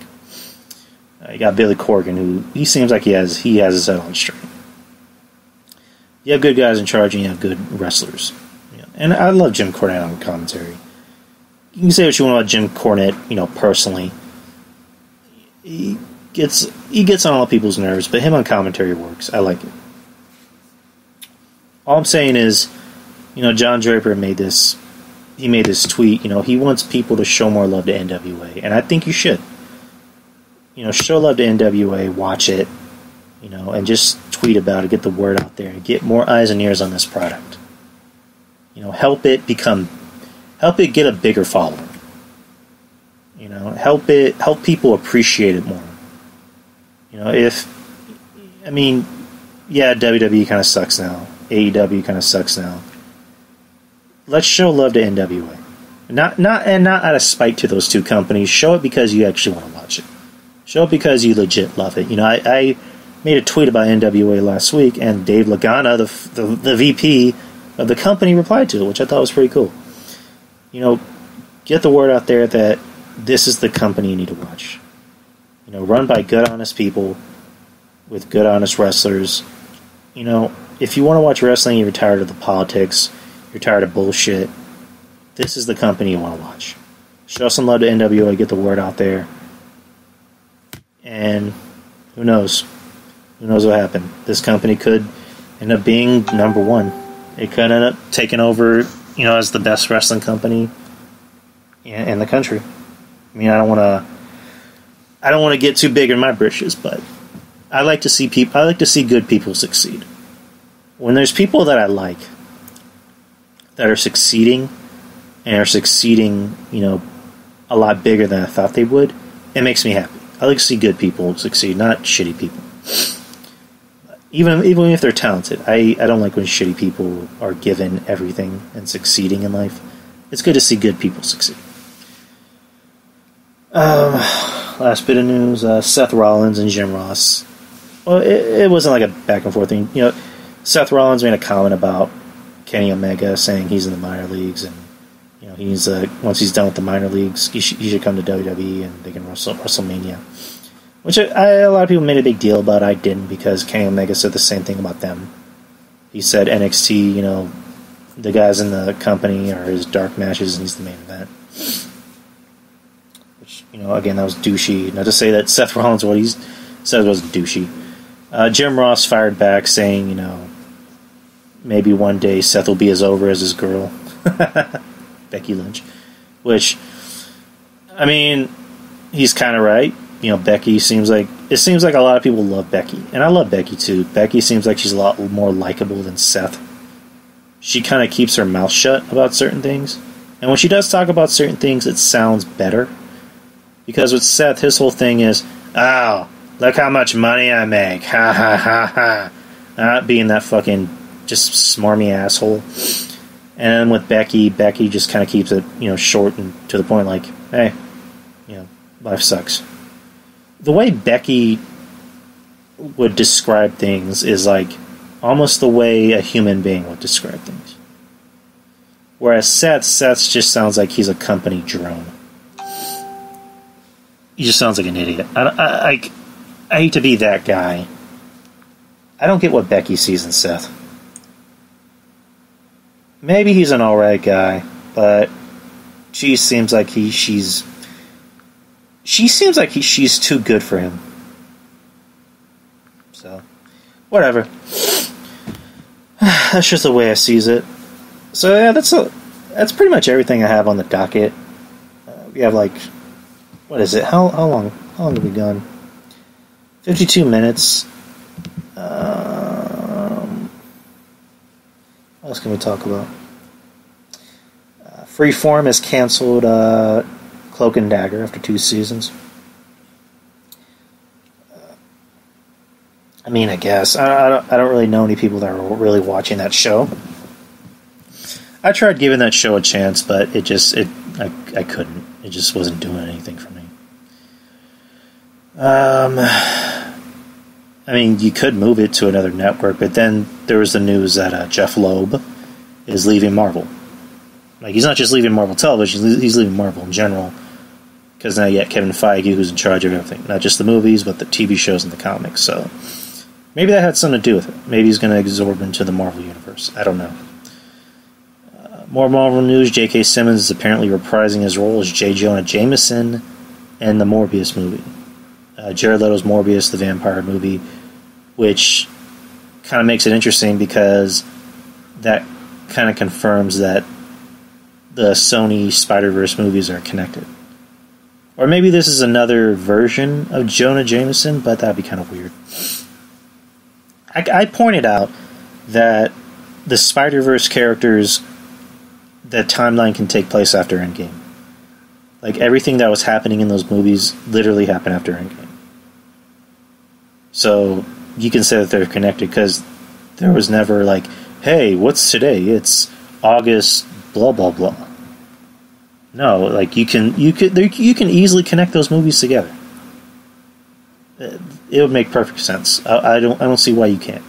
You got Billy Corgan, who he seems like he has his head on straight. You have good guys in charge, and you have good wrestlers. And I love Jim Cornette on commentary. You can say what you want about Jim Cornette, personally. He gets on all people's nerves, but him on commentary works. I like it. All I'm saying is, John Draper made this tweet. He wants people to show more love to NWA, and I think you should. Show love to NWA, watch it, and just tweet about it, get the word out there, and get more eyes and ears on this product. Help it get a bigger following. Help people appreciate it more. WWE kind of sucks now. AEW kind of sucks now. Let's show love to NWA. Not out of spite to those two companies. Show it because you actually want to watch it. Show it because you legit love it. I made a tweet about NWA last week, and Dave Lagana, the VP of the company, replied to it, which I thought was pretty cool. Get the word out there that this is the company you need to watch. Run by good, honest people with good, honest wrestlers. If you want to watch wrestling, you're tired of the politics, you're tired of bullshit, this is the company you want to watch. Show some love to NWA, get the word out there, and who knows? Who knows what happened? This company could end up being number one. It could end up taking over, as the best wrestling company in the country. I mean, I don't want to get too big in my britches, but I like to see good people succeed. When there's people that I like that are succeeding and are succeeding, a lot bigger than I thought they would, it makes me happy. I like to see good people succeed, not shitty people. Even if they're talented, I don't like when shitty people are given everything and succeeding in life. It's good to see good people succeed. Last bit of news, Seth Rollins and Jim Ross. Well, it wasn't like a back and forth thing. Seth Rollins made a comment about Kenny Omega, saying he's in the minor leagues, and he's once he's done with the minor leagues, he should come to WWE and they can wrestle WrestleMania. Which a lot of people made a big deal about. I didn't, because Kenny Omega said the same thing about them. He said NXT, the guys in the company are his dark matches and he's the main event. Which, again, that was douchey. Not to say that Seth Rollins, what he said was douchey. Jim Ross fired back saying, maybe one day Seth will be as over as his girl, Becky Lynch. Which, I mean, he's kind of right. Becky seems like a lot of people love Becky, and I love Becky too. Becky seems like she's a lot more likable than Seth. She kind of keeps her mouth shut about certain things, and when she does talk about certain things, it sounds better. Because with Seth, his whole thing is, "Oh, look how much money I make, ha ha ha ha," not being that fucking just smarmy asshole. And with Becky just kind of keeps it, short and to the point, like, hey, life sucks. The way Becky would describe things is like almost the way a human being would describe things. Whereas Seth just sounds like he's a company drone. He just sounds like an idiot. I hate to be that guy. I don't get what Becky sees in Seth. Maybe he's an alright guy, but she seems like she's too good for him. So, whatever. That's just the way I sees it. So yeah, that's pretty much everything I have on the docket. We have what is it? How long have we gone? 52 minutes. What else can we talk about? Freeform has canceled Cloak and Dagger after 2 seasons. I guess I don't really know any people that are really watching that show. I tried giving that show a chance, but I couldn't. It just wasn't doing anything for me. You could move it to another network, but then there was the news that Jeff Loeb is leaving Marvel. He's not just leaving Marvel Television, he's leaving Marvel in general. Because now you got Kevin Feige, who's in charge of everything. Not just the movies, but the TV shows and the comics. So maybe that had something to do with it. Maybe he's going to absorb into the Marvel Universe. I don't know. More Marvel news. J.K. Simmons is apparently reprising his role as J. Jonah Jameson in the Morbius movie. Jared Leto's Morbius, the vampire movie, which kind of makes it interesting because that kind of confirms that the Sony Spider-Verse movies are connected. Or maybe this is another version of Jonah Jameson, but that'd be kind of weird. I pointed out that the Spider-Verse characters, that timeline can take place after Endgame. Everything that was happening in those movies literally happened after Endgame. So you can say that they're connected because there was never hey, what's today? It's August blah blah blah. No, you can easily connect those movies together. it would make perfect sense. I don't see why you can't.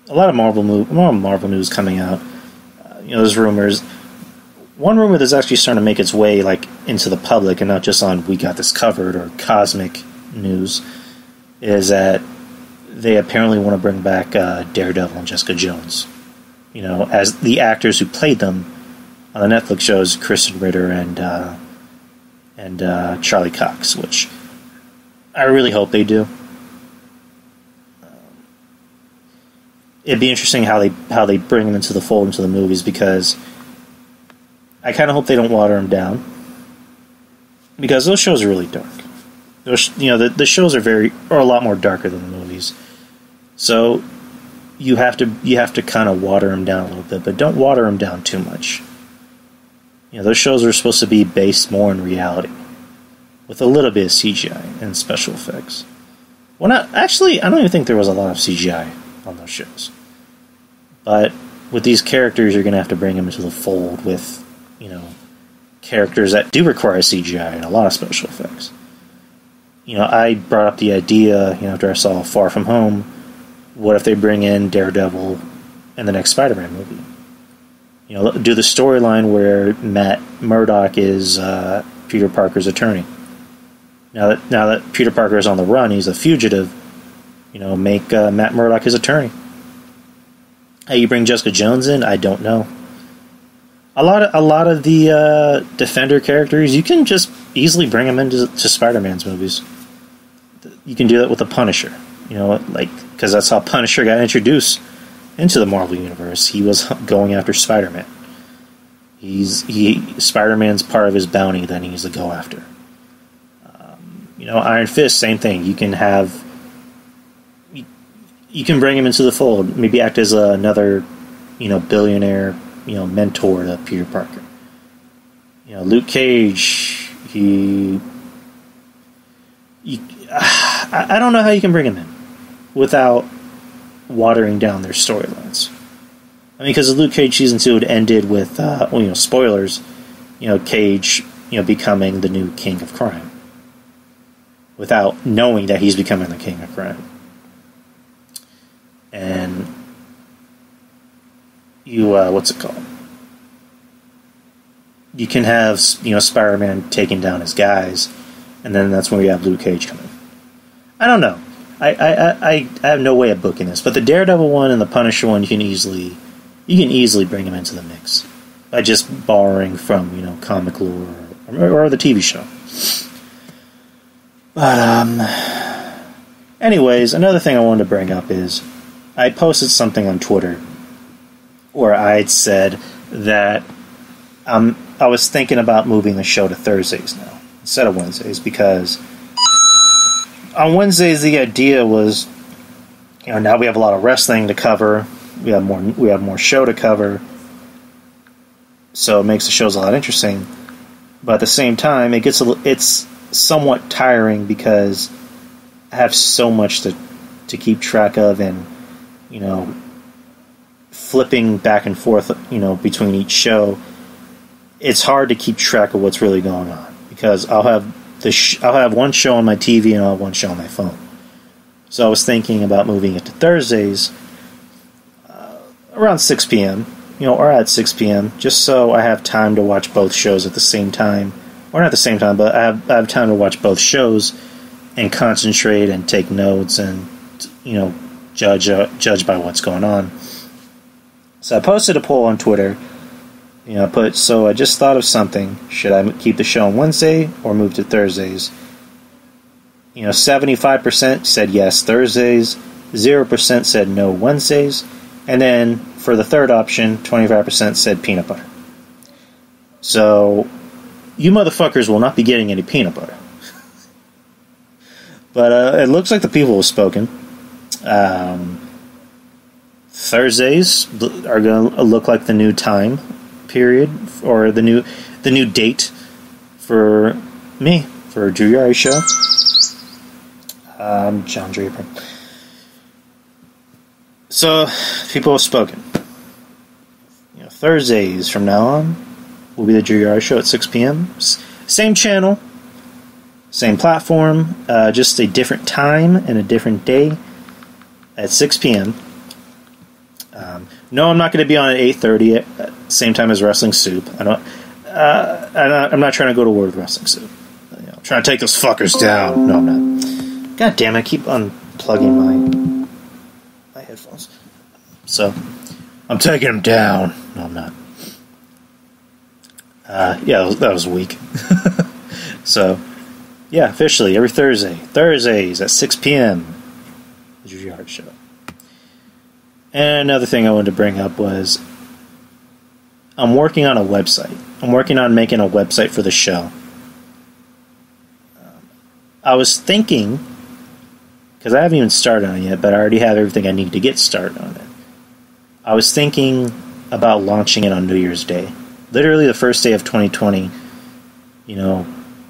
A lot of Marvel news coming out. There's rumors. One rumor that's actually starting to make its way into the public and not just on We Got This Covered or Cosmic News is that they apparently want to bring back Daredevil and Jessica Jones. As the actors who played them on the Netflix shows, Kristen Ritter and Charlie Cox, which I really hope they do. It'd be interesting how they bring them into the fold into the movies, because I kind of hope they don't water them down, because those shows are really dark. The shows are a lot more darker than the movies, so you have to kind of water them down a little bit, but don't water them down too much. Those shows are supposed to be based more in reality, with a little bit of CGI and special effects. Well, I don't even think there was a lot of CGI on those shows. But with these characters, you're going to have to bring them into the fold with, characters that do require CGI and a lot of special effects. I brought up the idea, after I saw Far From Home, what if they bring in Daredevil in the next Spider-Man movie? Do the storyline where Matt Murdock is Peter Parker's attorney. Now that Peter Parker is on the run, he's a fugitive, make Matt Murdock his attorney. How you bring Jessica Jones in, I don't know. A lot of the Defender characters, you can just easily bring them into Spider-Man's movies. You can do that with the Punisher, because that's how Punisher got introduced into the Marvel Universe. He was going after Spider-Man. Spider-Man's part of his bounty that he needs to go after. Iron Fist, same thing. You can bring him into the fold. Maybe act as another, billionaire, mentor to Peter Parker. Luke Cage. I don't know how you can bring him in without watering down their storylines. Because Luke Cage season 2 had ended with, spoilers. Cage, becoming the new king of crime, without knowing that he's becoming the king of crime. And what's it called? You can have, Spider-Man taking down his guys, and then that's when we have Luke Cage coming. I don't know. I have no way of booking this, but the Daredevil one and the Punisher one, you can easily bring them into the mix by just borrowing from, comic lore or the TV show. But, anyways, another thing I wanted to bring up is I posted something on Twitter where I'd said that I was thinking about moving the show to Thursdays now instead of Wednesdays, because on Wednesdays the idea was, now we have a lot of wrestling to cover, we have more show to cover, so it makes the shows a lot interesting. But at the same time, it's somewhat tiring because I have so much to keep track of, and flipping back and forth, between each show. It's hard to keep track of what's really going on, because I'll have one show on my TV and I'll have one show on my phone. So I was thinking about moving it to Thursdays around 6 p.m., or at 6 p.m., just so I have time to watch both shows at the same time. Or not at the same time, but I have time to watch both shows and concentrate and take notes and, judge by what's going on. So I posted a poll on Twitter. So I just thought of something. Should I keep the show on Wednesday or move to Thursdays? 75% said yes, Thursdays. 0% said no, Wednesdays. And then for the third option, 25% said peanut butter. So you motherfuckers will not be getting any peanut butter. But it looks like the people have spoken. Thursdays are going to look like the new time period, or the new date for me, for Drew Yari show. John Draper. So people have spoken. Thursdays from now on will be the Drew Yari show at 6 p.m. Same channel, Same platform, just a different time and a different day at 6 p.m. No, I'm not going to be on at 8:30 at same time as Wrestling Soup. I'm not trying to go to war with Wrestling Soup. I'm trying to take those fuckers down. No, I'm not. God damn it, I keep unplugging my headphones. So, I'm taking them down. No, I'm not. Yeah, that was weak. So, yeah, officially, every Thursdays at 6 p.m. is your yard show. And another thing I wanted to bring up was I'm working on a website. I'm working on making a website for the show. I was thinking, because I haven't even started on it yet, but I already have everything I need to get started on it. I was thinking about launching it on New Year's Day. Literally the first day of 2020. You know,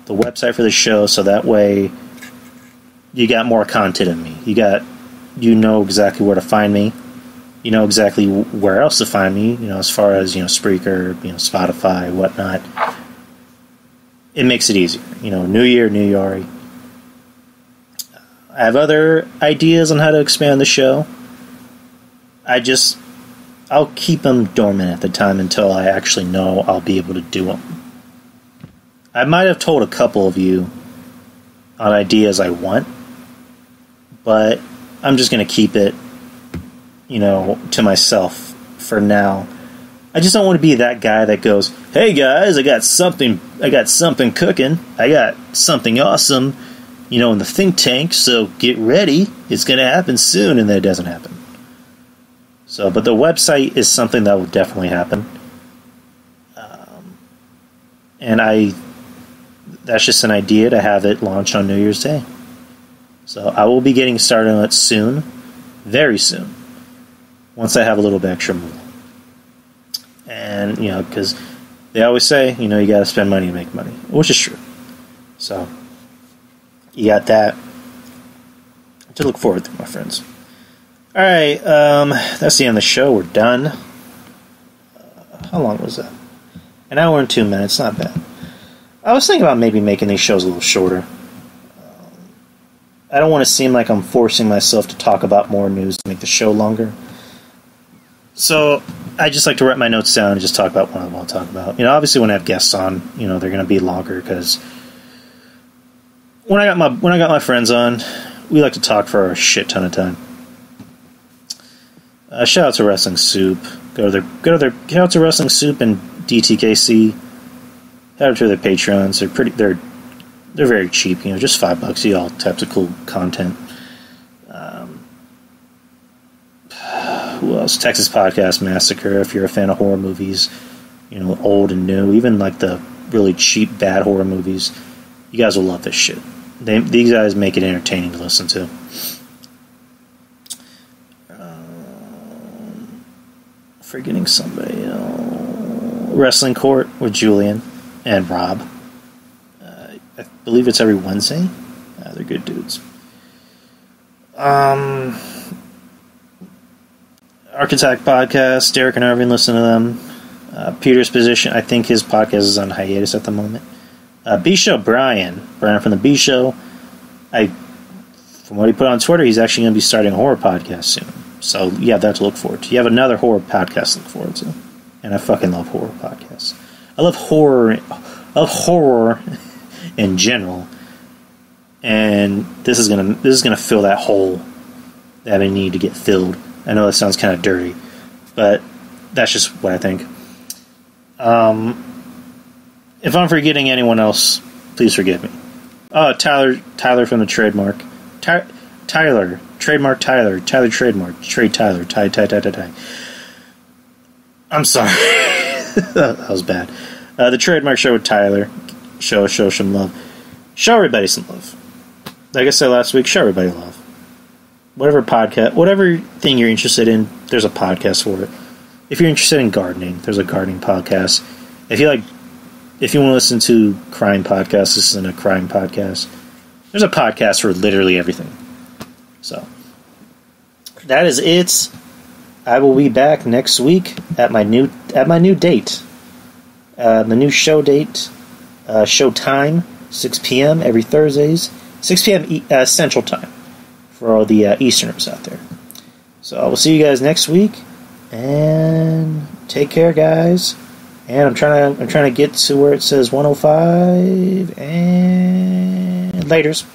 the website for the show, so that way you got more content in me. You know exactly where to find me. You know exactly where else to find me, you know, as far as, Spreaker, Spotify, whatnot. It makes it easier. New year, new Yari. I have other ideas on how to expand the show. I'll keep them dormant at the time until I actually know I'll be able to do them. I might have told a couple of you on ideas I want, but I'm just going to keep it, to myself for now. I just don't want to be that guy that goes, "Hey guys, I got something cooking. I got something awesome, in the think tank, so get ready. It's going to happen soon," and then it doesn't happen. So, but the website is something that will definitely happen. And that's just an idea to have it launched on New Year's Day. So I will be getting started on it soon, very soon, once I have a little bit extra money. And, because they always say, you got to spend money to make money, which is true. So, you got that to look forward to, my friends. Alright, that's the end of the show. We're done. How long was that? An hour and 2 minutes, not bad. I was thinking about maybe making these shows a little shorter. I don't want to seem like I'm forcing myself to talk about more news to make the show longer. So, I just like to write my notes down and just talk about what I want to talk about. Obviously when I have guests on, they're going to be longer, because when I got my friends on, we like to talk for a shit ton of time. Shout out to Wrestling Soup. Shout out to Wrestling Soup and DTKC. Head over to their Patreons. They're very cheap. Just $5. You get all types of cool content. Who else? Texas Podcast Massacre. If you're a fan of horror movies, old and new, even like the really cheap bad horror movies, you guys will love this shit. These guys make it entertaining to listen to. Forgetting somebody else. Wrestling Court with Julian and Rob. I believe it's every Wednesday. They're good dudes. Architect Podcast, Derek and Irving, listen to them. Peter's Position, I think his podcast is on hiatus at the moment. B Show, Brian from the B Show. From what he put on Twitter, he's actually going to be starting a horror podcast soon. So you have that to look forward to. You have another horror podcast to look forward to. And I fucking love horror podcasts. I love horror in general. And this is gonna fill that hole that I need to get filled. I know that sounds kind of dirty, but that's just what I think. If I'm forgetting anyone else, please forgive me. Oh, Tyler from the Trademark. Tyler Trademark, Trade Tyler, Ty. I'm sorry. That was bad. The Trademark Show with Tyler. Show some love. Show everybody some love. Like I said last week, show everybody love. Whatever thing you're interested in, there's a podcast for it. If you're interested in gardening, there's a gardening podcast. If you want to listen to crime podcasts, this isn't a crime podcast. There's a podcast for literally everything. So, that is it. I will be back next week at my new date. The new show date, show time, 6 p.m. every Thursdays. 6 p.m. Central Time for all the Easterners out there. So I will see you guys next week, and take care, guys. And I'm trying to get to where it says 105, and laters.